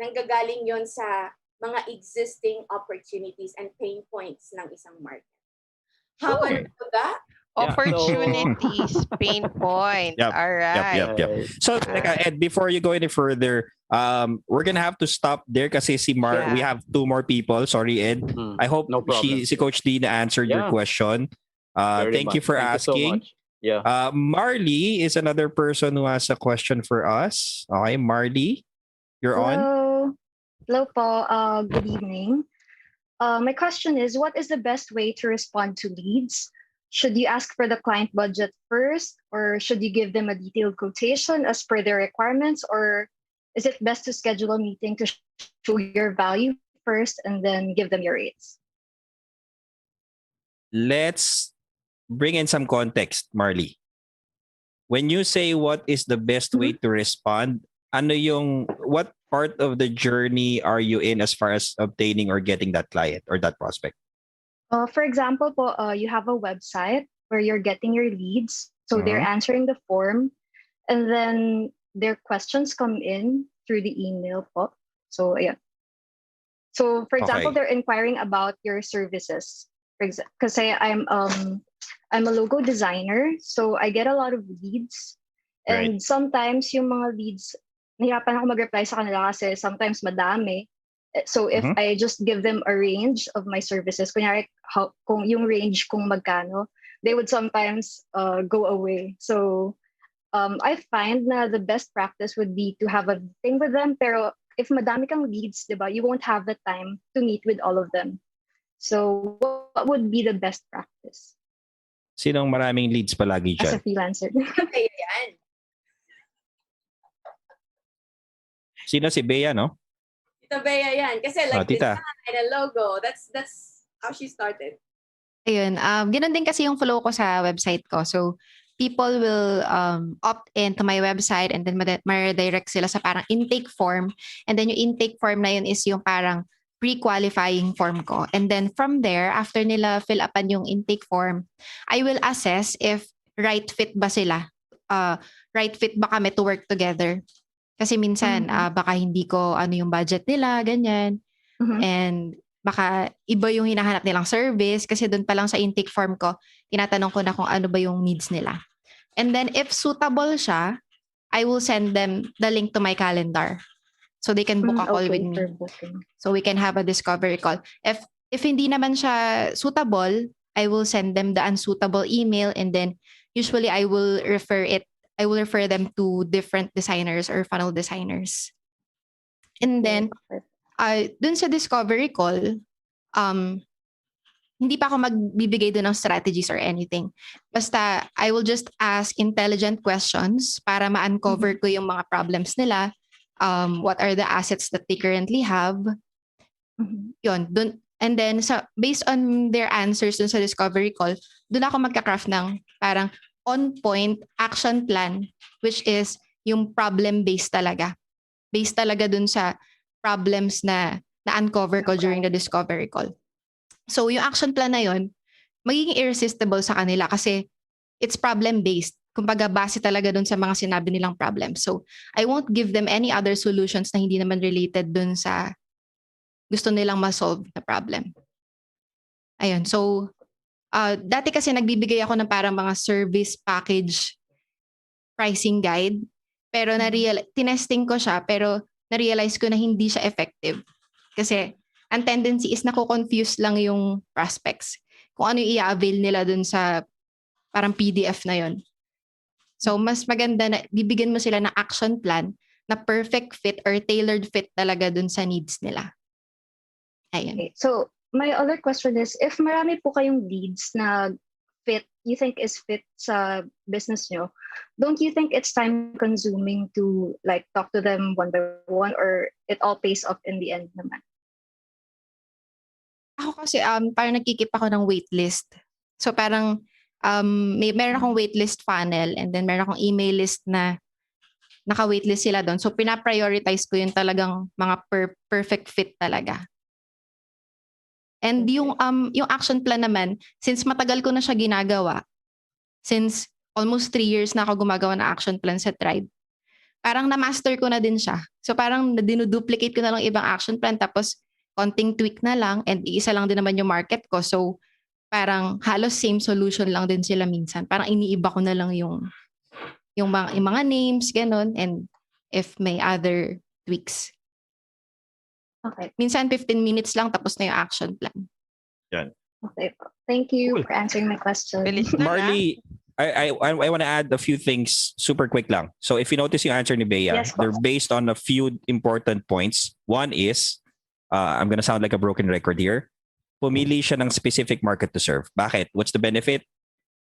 nanggagaling yon sa mga existing opportunities and pain points ng isang market. How about that? Opportunities, pain points. Yep, All right. Yep. So, Ed, before you go any further, we're gonna have to stop there kasi we have two more people. Sorry, Ed. I hope si Coach Dina answered your question. Thank you for asking. So Marley is another person who has a question for us. Okay, Marley, you're on. Hello po. Good evening. My question is, what is the best way to respond to leads? Should you ask for the client budget first, or should you give them a detailed quotation as per their requirements, or is it best to schedule a meeting to show your value first and then give them your rates? Let's bring in some context, Marley. When you say what is the best way to respond, what part of the journey are you in as far as obtaining or getting that client or that prospect? For example, you have a website where you're getting your leads. So they're answering the form, and then their questions come in. through the email po. So, yeah. So, for example, Okay. they're inquiring about your services. Kasi I'm a logo designer, so I get a lot of leads. Right. And sometimes yung mga leads, nahirapan ako mag-reply sa kanila kasi sometimes madami. So if Mhm. I just give them a range of my services, kunyari kung yung range kung magkano, they would sometimes go away. So I find na the best practice would be to have a meeting with them. Pero if madami kang leads, diba, you won't have the time to meet with all of them. So what would be the best practice Sinong maraming leads palagi as a dyan? freelancer? Kaya yan. Sino si Bea, no? Tita Bea yan. Kasi like Tita. design and logo, that's how she started. Ayun, ganun din kasi yung flow ko sa website ko. So, people will opt in to my website and then ma-redirect sila sa parang intake form. And then yung intake form na yun is yung parang pre-qualifying form ko. And then from there, after nila fill upan yung intake form, I will assess if right fit ba sila. Right fit ba kami to work together. Kasi minsan, baka hindi ko ano yung budget nila, ganyan. And baka iba yung hinahanap nilang service kasi doon pa lang sa intake form ko, tinatanong ko na kung ano ba yung needs nila. And then if suitable siya, I will send them the link to my calendar. So they can book a call with me. So we can have a discovery call. If hindi naman siya suitable, I will send them the unsuitable email and then usually I will refer them to different designers or funnel designers. And then dun sa discovery call, hindi pa ako magbibigay dun ng strategies or anything. Basta, I will just ask intelligent questions para ma-uncover ko yung mga problems nila. What are the assets that they currently have? Yun, dun, and then, based on their answers dun sa discovery call, dun ako magka-craft ng parang on-point action plan, which is yung problem-based talaga. Based talaga dun sa problems na na-uncover ko during the discovery call. So, yung action plan na yun, magiging irresistible sa kanila kasi it's problem-based. Kumbaga, base talaga dun sa mga sinabi nilang problem. So, I won't give them any other solutions na hindi naman related dun sa gusto nilang ma-solve na problem. Ayun. So, dati kasi nagbibigay ako ng parang mga service package pricing guide. Pero tinesting ko siya, pero na-realize ko na hindi siya effective. Kasi ang tendency is nako-confuse lang yung prospects kung ano yung i-avail nila dun sa parang PDF na yon. So, mas maganda na bibigyan mo sila ng action plan na perfect fit or tailored fit talaga dun sa needs nila. Ayun. Okay. So, my other question is, if marami po kayong leads na you think is fit sa business nyo, don't you think it's time consuming to like talk to them one by one or it all pays off in the end naman? Ako kasi parang nagkikip ako ng waitlist. So parang meron akong waitlist funnel and then meron akong email list na naka-waitlist sila doon. So pina-prioritize ko yung talagang mga perfect fit talaga. And yung action plan naman, since matagal ko na siya ginagawa, since almost 3 years na ako gumagawa ng action plan sa Tribe, parang na-master ko na din siya. So parang dinuduplicate ko na lang ibang action plan tapos konting tweak na lang and isa lang din naman yung market ko. So parang halos same solution lang din sila minsan. Parang iniiba ko na lang yung mga names, ganun, and if may other tweaks. Okay. Minsan 15 minutes lang tapos na yung action plan. Yan. Okay. Thank you Cool. for answering my question. Marley, I want to add a few things super quick lang. So if you notice yung answer ni Bea, Yes, they're based on a few important points. One is, I'm gonna sound like a broken record here, pumili siya ng specific market to serve. Bakit? What's the benefit?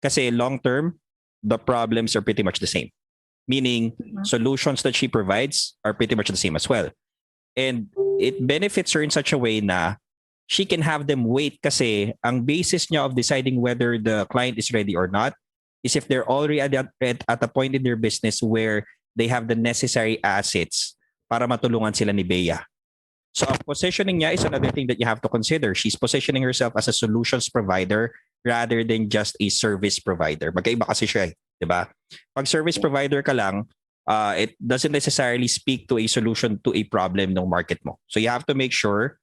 Kasi long term, the problems are pretty much the same. Meaning, solutions that she provides are pretty much the same as well. And it benefits her in such a way na she can have them wait kasi ang basis niya of deciding whether the client is ready or not is if they're already at a point in their business where they have the necessary assets para matulungan sila ni Bea. So positioning niya is another thing that you have to consider. She's positioning herself as a solutions provider rather than just a service provider. Magkaiba kasi siya, di ba? Pag service provider ka lang, it doesn't necessarily speak to a solution to a problem ng market mo. So you have to make sure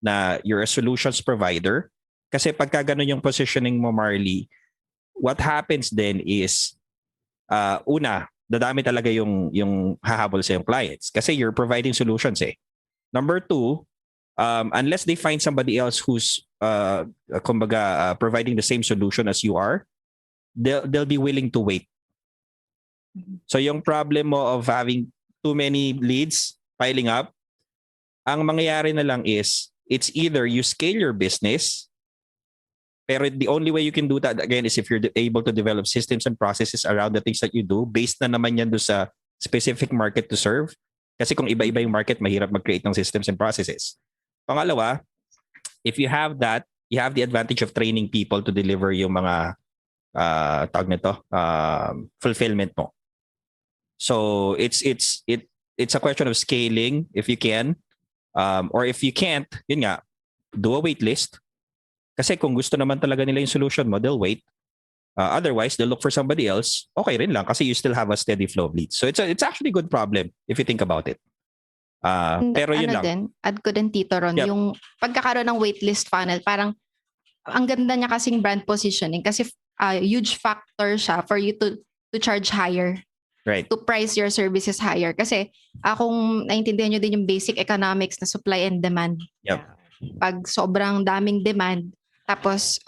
na you're a solutions provider. Kasi pagka ganun yung positioning mo, Marley, what happens then is, una, dadami talaga yung hahabol sa yung clients. Kasi you're providing solutions eh. Number two, unless they find somebody else who's providing the same solution as you are, they'll be willing to wait. So yung problem mo of having too many leads piling up, ang mangyayari na lang is, it's either you scale your business, pero the only way you can do that again is if you're able to develop systems and processes around the things that you do, based na naman yan do sa specific market to serve. Kasi kung iba-iba yung market, mahirap mag-create ng systems and processes. Pangalawa, if you have that, you have the advantage of training people to deliver yung mga tawag nito, fulfillment mo. So it's a question of scaling if you can, or if you can't, yun nga, do a wait list. Kasi kung gusto naman talaga nila yung solution mo, they'll wait. Otherwise, they'll look for somebody else. Okay rin lang kasi you still have a steady flow of leads. So it's actually a good problem if you think about it. Pero yun lang. Din, add ko din, Tito Ron, Yep. yung pagkakaroon ng waitlist funnel, parang ang ganda niya kasing brand positioning kasi huge factor siya for you to charge higher. Right. To price your services higher. Kasi kung naintindihan nyo din yung basic economics na supply and demand. Yep. Pag sobrang daming demand, tapos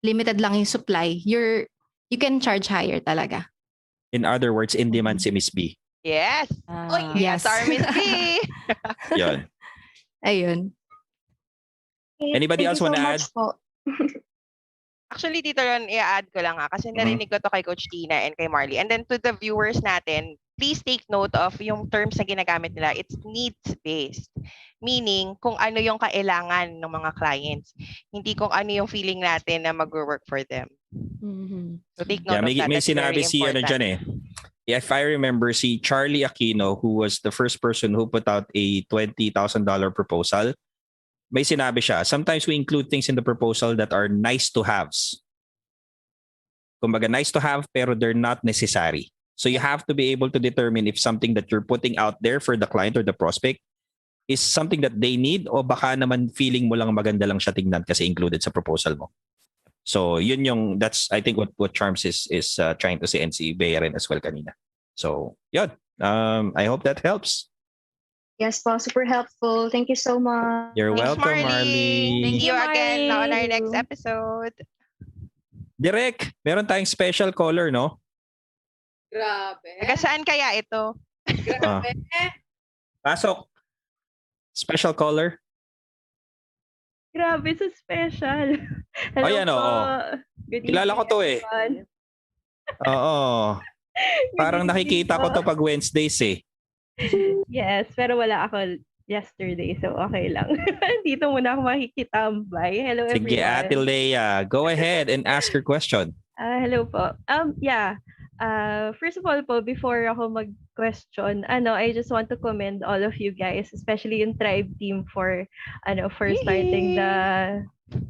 limited lang yung supply, you can charge higher talaga. In other words, in demand si Miss B. Yes. Yes. Our Miss B. Yun. Ayun. Anybody else want to add? Actually, dito ron, i-add ko lang kasi narinig ko to kay Coach Tina and kay Marley. And then to the viewers natin, please take note of yung terms na ginagamit nila. It's needs-based. Meaning, kung ano yung kailangan ng mga clients. Hindi kung ano yung feeling natin na mag-work for them. So take note of that. May That's sinabi very si ano important. dyan eh. If I remember, si Charlie Aquino, who was the first person who put out a $20,000 proposal, may sinabi siya, sometimes we include things in the proposal that are nice to haves. Kumbaga, nice to have, pero they're not necessary. So you have to be able to determine if something that you're putting out there for the client or the prospect is something that they need o baka naman feeling mo lang maganda lang siya tingnan kasi included sa proposal mo. So yun that's I think what Charms is trying to say, and si Bea rin as well kanina. So yun, I hope that helps. Yes, po, super helpful. Thank you so much. You're welcome, Marley. Thank you again on our next episode. Direk, meron tayong special caller, no? Grabe. Taga saan kaya ito? Grabe. Pasok. Special caller. Grabe, so special. Hello Ayan, po. oo. Good Kilala ko to eh. everyone. Oo. Parang nakikita ko to pag Wednesdays eh. Yes, pero wala ako yesterday, so okay lang. Dito muna ako makikitambay. Hello everyone. Sige, Ate Leia, go ahead and ask your question. Hello po. Yeah. First of all po, before ako mag-question, I just want to commend all of you guys, especially yung Tribe team for starting the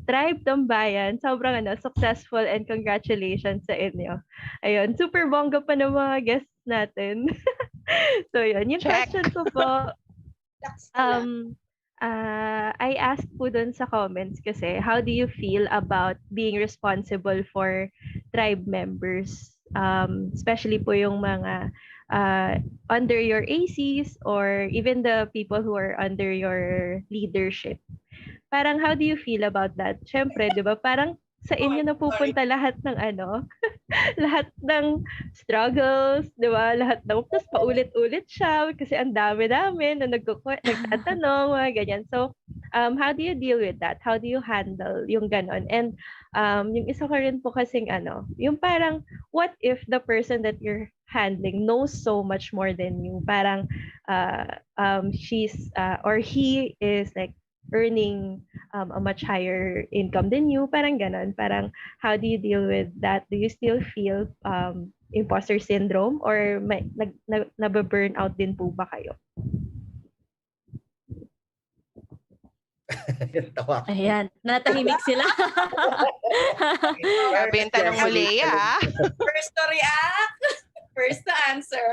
Tribe Tambayan. Sobrang successful, and congratulations sa inyo. Ayun, super bongga pa ng mga guests natin. So yun, yung question ko po, I asked po dun sa comments kasi, how do you feel about being responsible for tribe members? Especially po yung mga under your ACs or even the people who are under your leadership. Parang how do you feel about that? Syempre, 'di ba? Parang sa inyo napupunta lahat ng lahat ng struggles, 'di ba? Lahat ng tapos paulit-ulit siya kasi ang dami-dami na nagtatanong, mga ganyan. So, how do you deal with that? How do you handle yung ganon? And yung isa ko rin po kasing yung parang what if the person that you're handling knows so much more than you? Parang she's or he is like earning a much higher income than you, parang ganon. Parang how do you deal with that? Do you still feel imposter syndrome or nababurn out din po ba kayo? Ayan, natahimik sila. Grabe yung tanong mo, Leia. First to react. First to answer.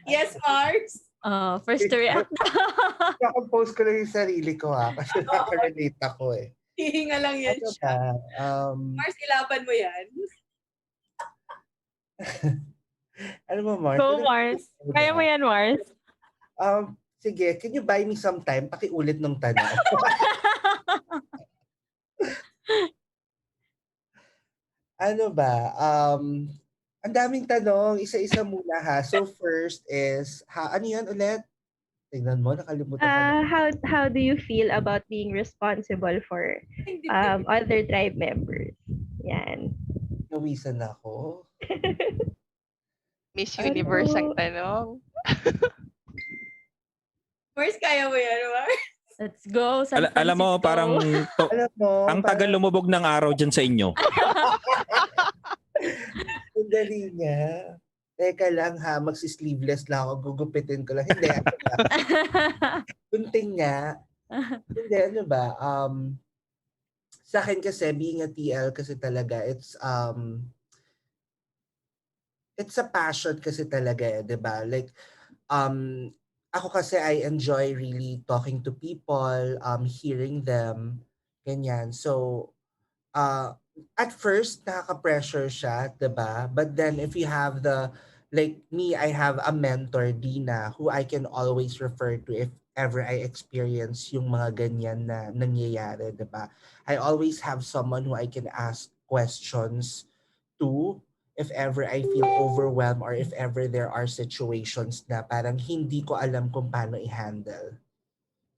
Yes, Mars? First to react. Nakompose ko lang yung sarili ko kasi nakarelate ako eh. Hihinga lang yan Ano siya. ba? Mars, ilaban mo yan. Ano mo, Mars? Go, Mars. Kaya mo yan, Mars. Sige, can you buy me some time? Pakiulit ng tanong. Ano ba? Ang daming tanong. Isa-isa muna ha. So first is, ano yan ulit? Tingnan mo, nakalimutan ko na. How do you feel about being responsible for other tribe members? Yan. Nawisan ako. Miss Universe ang tanong. Mars, kaya mo yan, Mars? Let's go. Alam mo, parang ang tagal lumubog ng araw dyan sa inyo. Ang dali niya. Teka lang ha, magsi-sleeveless lang ako, gugupitin ko lang. Hindi, ano ba? Gunting nga. Hindi, ano ba? Sa akin kasi, being a TL kasi talaga, it's a passion kasi talaga eh, di ba? Like, ako kasi I enjoy really talking to people, hearing them, ganyan. So, at first, nakaka-pressure siya, diba? But then if you have like me, I have a mentor, Dina, who I can always refer to if ever I experience yung mga ganyan na nangyayari, diba? I always have someone who I can ask questions to if ever I feel overwhelmed or if ever there are situations na parang hindi ko alam kung paano i-handle.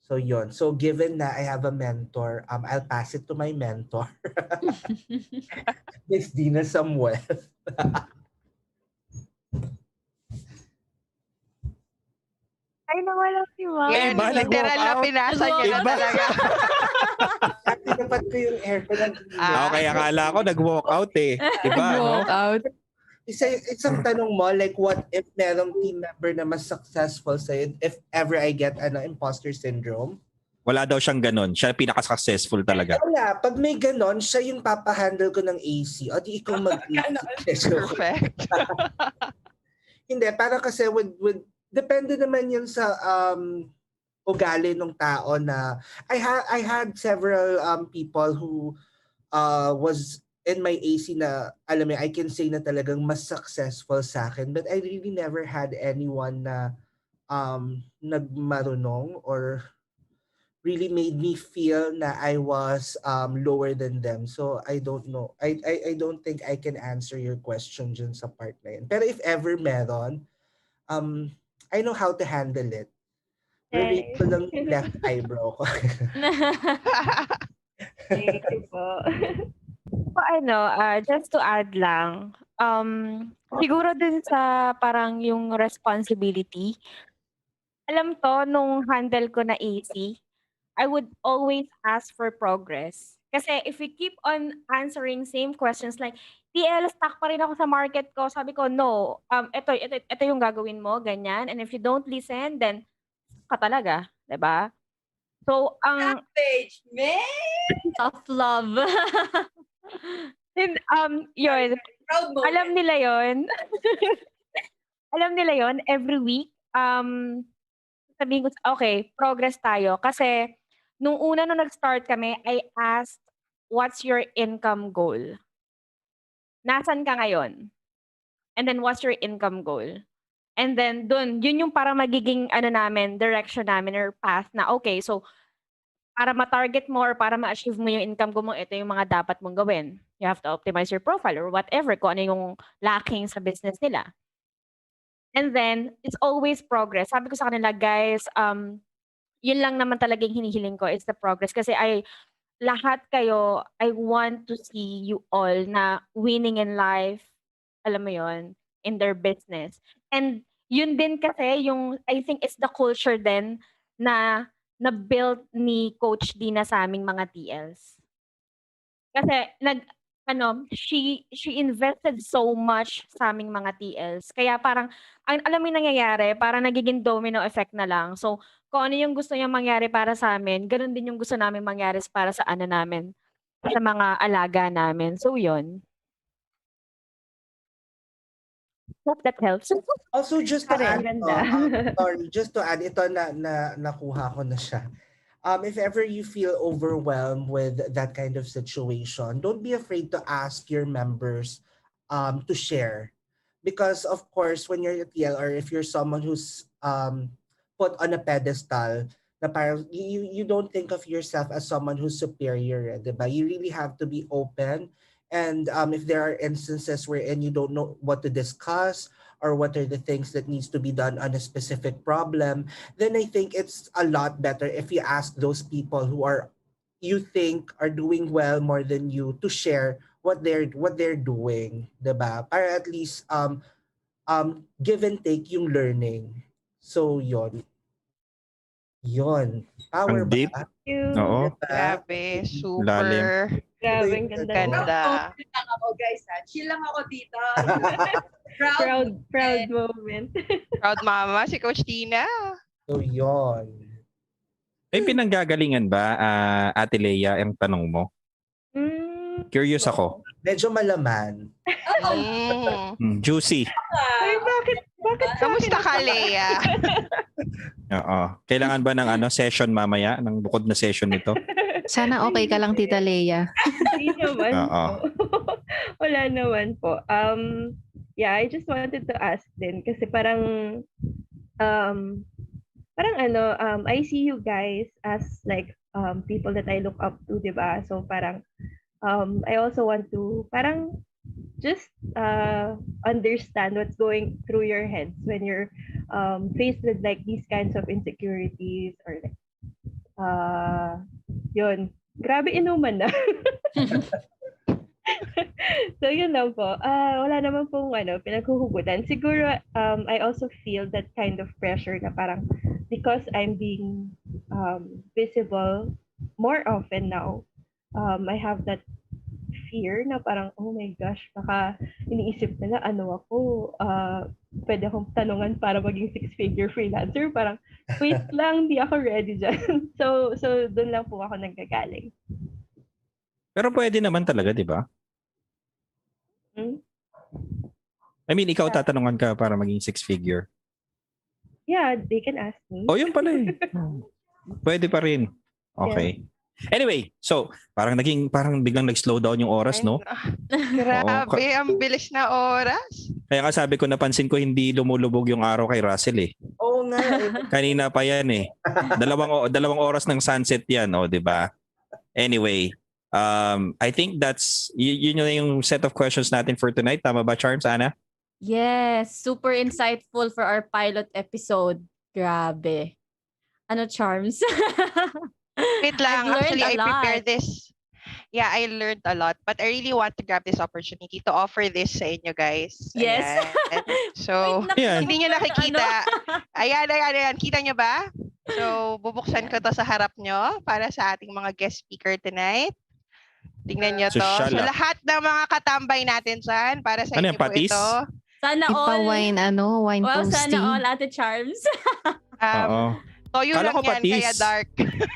So yon. So given na I have a mentor, I'll pass it to my mentor. Miss Dina Samuel. Ay, nawala si Mars. Literal na pinasa niya na talaga. Tinapat ko yung aircon ng Okay, akala ko nag-walk out eh. Diba? Walk out. Isang tanong mo, like what if merong team member na mas successful sa'yo if ever I get imposter syndrome? Wala daw siyang ganun. Siya pinaka-successful talaga. Wala. Pag may ganon, siya yung papahandle ko ng AC. O di ikaw mag-AC. Perfect. Hindi, parang kasi depende naman yun sa ugali ng tao na I had several people who was in my AC na, alam mo, I can say na talagang mas successful sa akin. But I really never had anyone na nagmarunong or really made me feel na I was lower than them. So I don't know. I don't think I can answer your question dyan sa part na yun. Pero if ever meron, I know how to handle it. Relate ko lang yung left eyebrow ko. Thank you po. So, just to add lang, siguro din sa parang yung responsibility, alam to, nung handle ko na AC, I would always ask for progress. Kasi if we keep on answering same questions like, TL, stuck pa rin ako sa market ko. Sabi ko, no, ito yung gagawin mo, ganyan. And if you don't listen, then ka talaga, 'di ba? So, Backstage, man! Tough love. And, yun, Proud moment. alam nila yon. Alam nila yon every week. Sabihin ko, okay, progress tayo. Kasi, nung nag-start kami, I asked, what's your income goal? Nasaan ka ngayon? And then, what's your income goal? And then, yun yung para magiging, direction namin or path na, okay, so, para ma-target mo or para ma-achieve mo yung income goal mo, ito yung mga dapat mong gawin. You have to optimize your profile or whatever, kung ano yung lacking sa business nila. And then, it's always progress. Sabi ko sa kanila, guys, yun lang naman talagang hinihiling ko is the progress. Kasi lahat kayo, I want to see you all na winning in life, alam mo yun, in their business. And yun din kasi, I think it's the culture din na built ni Coach Dina sa aming mga TLs. Kasi, she invested so much sa aming mga TLs. Kaya parang, alam mo yung nangyayari, parang nagiging domino effect na lang. So, kung ano yung gusto niya mangyari para sa amin, ganun din yung gusto namin mangyari para sa namin, sa mga alaga namin. So, yun. Hope that helps. Also, just to Pare, add, ang ganda. just to add, ito nakuha ko na siya. If ever you feel overwhelmed with that kind of situation, don't be afraid to ask your members to share. Because of course, when you're a TL or if you're someone who's put on a pedestal, na parang you don't think of yourself as someone who's superior, diba? You really have to be open. And if there are instances wherein you don't know what to discuss or what are the things that needs to be done on a specific problem, then I think it's a lot better if you ask those people who are you think are doing well more than you to share what they're doing, diba? Para at least give and take yung learning. So yon. Power Ang deep. ba? Oo. Diba? Grabe, super. Lalim. Grabe, ang ganda. Ganda. Chill lang ako, guys, ha? Chill lang ako dito. Proud moment. Proud mama, si Coach Tina. So yon. May pinanggagalingan ba, Ate Leia, ang tanong mo? Curious ako. Medyo malaman. Juicy. Ay, bakit Kamusta ka, Leia? Oo. Kailangan ba ng session mamaya? Ng bukod na session nito? Sana okay ka lang, Tita Leia. Hindi naman Oo. po. Wala naman po. Yeah, I just wanted to ask din kasi parang I see you guys as like people that I look up to, diba? So parang I also want to parang just understand what's going through your heads when you're faced with like these kinds of insecurities or like yun. Grabe inuman na. So yun lang po. Wala naman pong pinaghuhugutan. Siguro I also feel that kind of pressure na parang because I'm being visible more often now, I have that fear na parang, oh my gosh, baka iniisip nila ako, pwede akong tanungan para maging six-figure freelancer. Parang, wait lang, di ako ready dyan. So doon lang po ako nanggagaling. Pero pwede naman talaga, di ba? I mean, ikaw tatanungan ka para maging six-figure. Yeah, they can ask me. Oh, yun pala eh. Pwede pa rin. Okay. Anyway, so parang biglang nag-slow down yung oras, no? Grabe, ang bilis na oras. Kaya nga sabi ko, napansin ko hindi lumulubog yung araw kay Russell eh. Oo nga. Kanina pa yan eh. Dalawang oras ng sunset yan, di ba? Anyway, I think that's yun yung set of questions natin for tonight. Tama ba, Charms, Ana? Yes, super insightful for our pilot episode. Grabe. Charms? Wait lang, actually I prepared lot. this. Yeah, I learned a lot, but I really want to grab this opportunity to offer this sa inyo guys. Yes. Ayan. So, hindi nyo nakikita. Ayan. Kita nyo ba? So, bubuksan ko to sa harap nyo para sa ating mga guest speaker tonight. Tingnan nyo to. So, lahat ng mga katambay natin dyan, para sa inyo po ito. Sana all. Wine Sana toasting. all, Ate Charms. Toyo Kala lang ko yan, patis. kaya dark.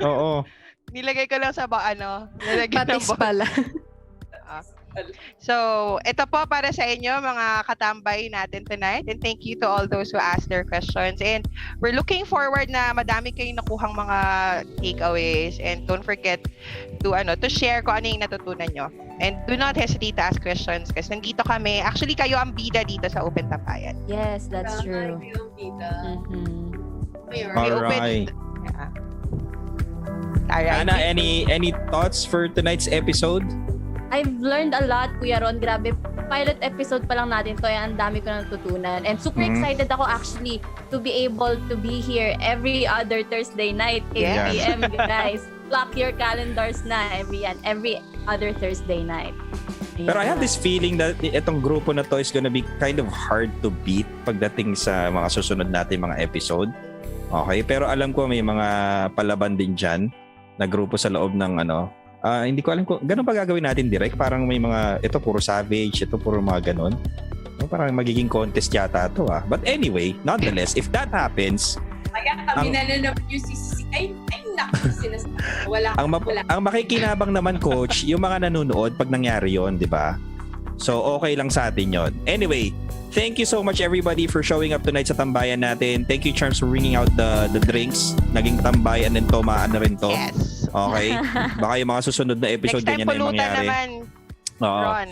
Oo. Nilagay ko lang sa nilagay Patis ng pala. So, ito po para sa inyo, mga katambay natin tonight. And thank you to all those who asked their questions. And we're looking forward na madami kayong nakuhang mga takeaways. And don't forget to share kung ano yung natutunan nyo. And do not hesitate to ask questions kasi nandito kami. Actually, kayo ang bida dito sa Open Tambayan. Yes, that's true. Alright. Ana, any thoughts for tonight's episode? I've learned a lot, Kuya Ron. Grabe, pilot episode pa lang natin to. Ang dami ko natutunan. And super excited ako actually to be able to be here every other Thursday night, 8 p.m. guys. Block your calendars na every other Thursday night. Pero I have this feeling that itong grupo na to is gonna be kind of hard to beat pagdating sa mga susunod natin mga episode. Okay, pero alam ko may mga palaban din dyan na grupo sa loob ng hindi ko alam kung ganun pa gagawin natin direct. Parang may mga, ito puro savage, ito puro mga ganun. Parang magiging contest yata ito But anyway, nonetheless, if that happens, kaya kami na naman yung sisisi. Ay, naku, sinasabi. Wala. Ang makikinabang naman, coach, yung mga nanonood pag nangyari yon, di ba? So okay lang sa atin yon. Anyway, thank you so much everybody for showing up tonight sa tambayan natin. Thank you Charms for bringing out the drinks. Naging tambayan and tomaan na rin to. Yes. Okay? Baka yung mga susunod na episode Next time ganyan na yung pulutan mangyari. naman, Oo. Ron.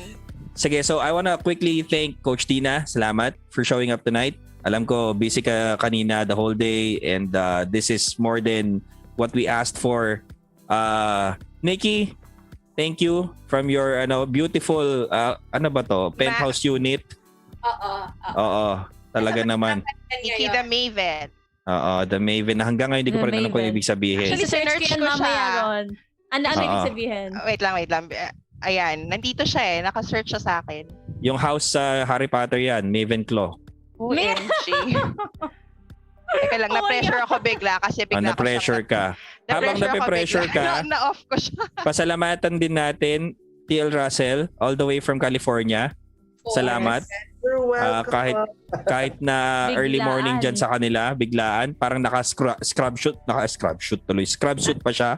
Sige, so I wanna quickly thank Coach Tina. Salamat for showing up tonight. Alam ko busy ka kanina the whole day and this is more than what we asked for. Nikki, thank you from your beautiful penthouse unit. Oo, talaga naman. Nikki the Maven. Oo, the Maven. Hanggang ngayon hindi ko pa rin alam kung ibig sabihin. Actually, search ko yan mamaya, Ron. Ano ibig sabihin? Wait lang. Ayan, nandito siya eh. Naka-search siya sa akin. Yung house sa Harry Potter yan, Mavenclaw. OMG. Teka lang, na-pressure ako bigla kasi bigla na-pressure ka. Habang na-pressure ka, na-off ko siya. pasalamatan din natin TL Russell all the way from California. Salamat. You're welcome. Kahit na early morning dyan sa kanila, biglaan, parang naka-scrub suit pa siya.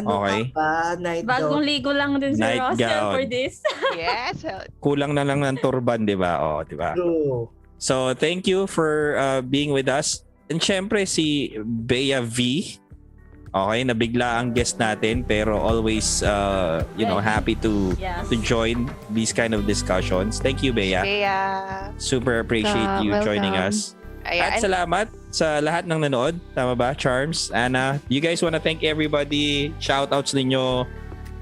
Okay. Night Bagong ligo lang din si Night Russell gown. for this. Yes. Kulang na lang ng turban, di ba? Oh, di ba? True. So, thank you for being with us. And syempre, si Bea V. Okay, nabigla ang guest natin pero always happy to join these kind of discussions. Thank you, Bea. Super appreciate you joining us. At salamat sa lahat ng nanood. Tama ba, Charms? Anna, you guys wanna thank everybody? Shoutouts ninyo.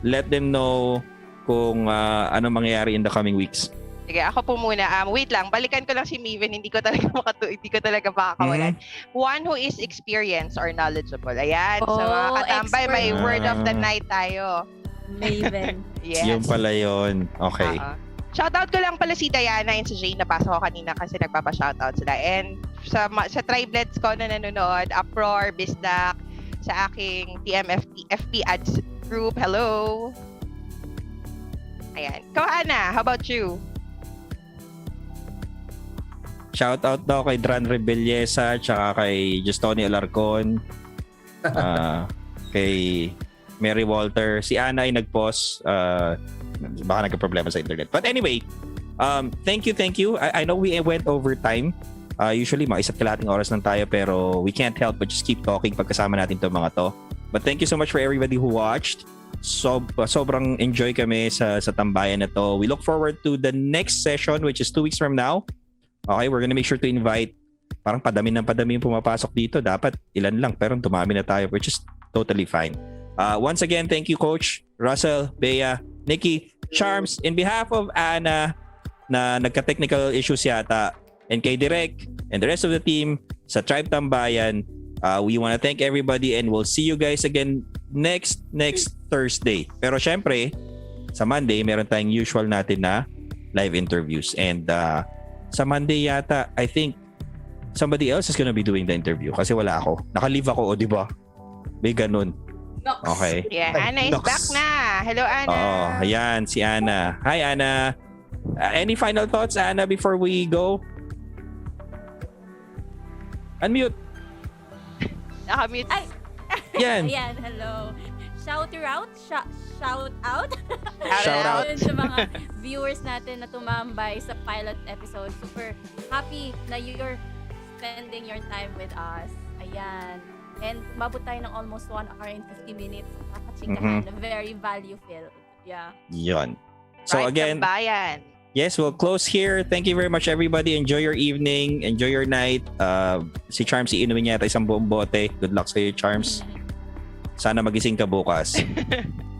Let them know kung ano mangyayari in the coming weeks. Sige, ako po muna. Wait lang, balikan ko lang si Maven. Hindi ko talaga makakawalan. One who is experienced or knowledgeable. Ayan. So mga katambay, may word of the night tayo. Maven. Yes. Yung pala yun. Okay. Shoutout ko lang pala si Diana and si Jane. Nabasa ko kanina kasi nagpapa-shoutout sila. And sa triplets ko na nanonood, Uproar, Bisdak, sa aking TMFP ads group. Hello. Ayan. Ikaw, Ana, how about you? Shoutout daw kay Dran Rebellesa tsaka kay Justoni Alarcon. Kay Mary Walter. Si Ana ay nag-pause. Baka nagka-problema sa internet. But anyway, thank you. I know we went over time. Usually, mga isa't kalahating oras lang tayo pero we can't help but just keep talking pagkasama natin itong mga to. But thank you so much for everybody who watched. Sobrang enjoy kami sa tambayan na to. We look forward to the next session which is 2 weeks from now. Okay, we're gonna make sure to invite. Parang padami yung pumapasok dito. Dapat ilan lang pero dumami na tayo which is totally fine. Once again, thank you Coach, Russell, Bea, Nikki, Charms, in behalf of Anna na nagka-technical issues yata, and kay Direk and the rest of the team sa Tribe Tambayan, we wanna thank everybody and we'll see you guys again next Thursday. Pero syempre, sa Monday, meron tayong usual natin na live interviews. And sa Monday yata, I think somebody else is gonna be doing the interview kasi wala ako. Naka-leave ako, di ba? May ganun. Okay. Yeah, Anna is back na. Hello, Anna. Oh, ayan, si Anna. Hi, Anna. Any final thoughts, Anna, before we go? Unmute. Naka-mute. Ay. Yan. Ayan, hello. Shout out. Shout out sa mga viewers natin na tumambay sa pilot episode. Super happy na you're spending your time with us. Ayan. And umabot tayo ng almost 1 hour and 50 minutes. Nakachikahan na very value-filled. Yeah. Yon. So Right, again, Tambayan. yes, we'll close here. Thank you very much, everybody. Enjoy your evening. Enjoy your night. Si Charms, iinumin niya yata isang buong bote. Good luck sa'yo, Charms. Sana magising ka bukas.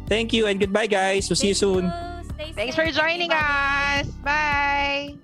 Thank you and goodbye, guys. We'll see you soon. Thanks for joining us. Bye.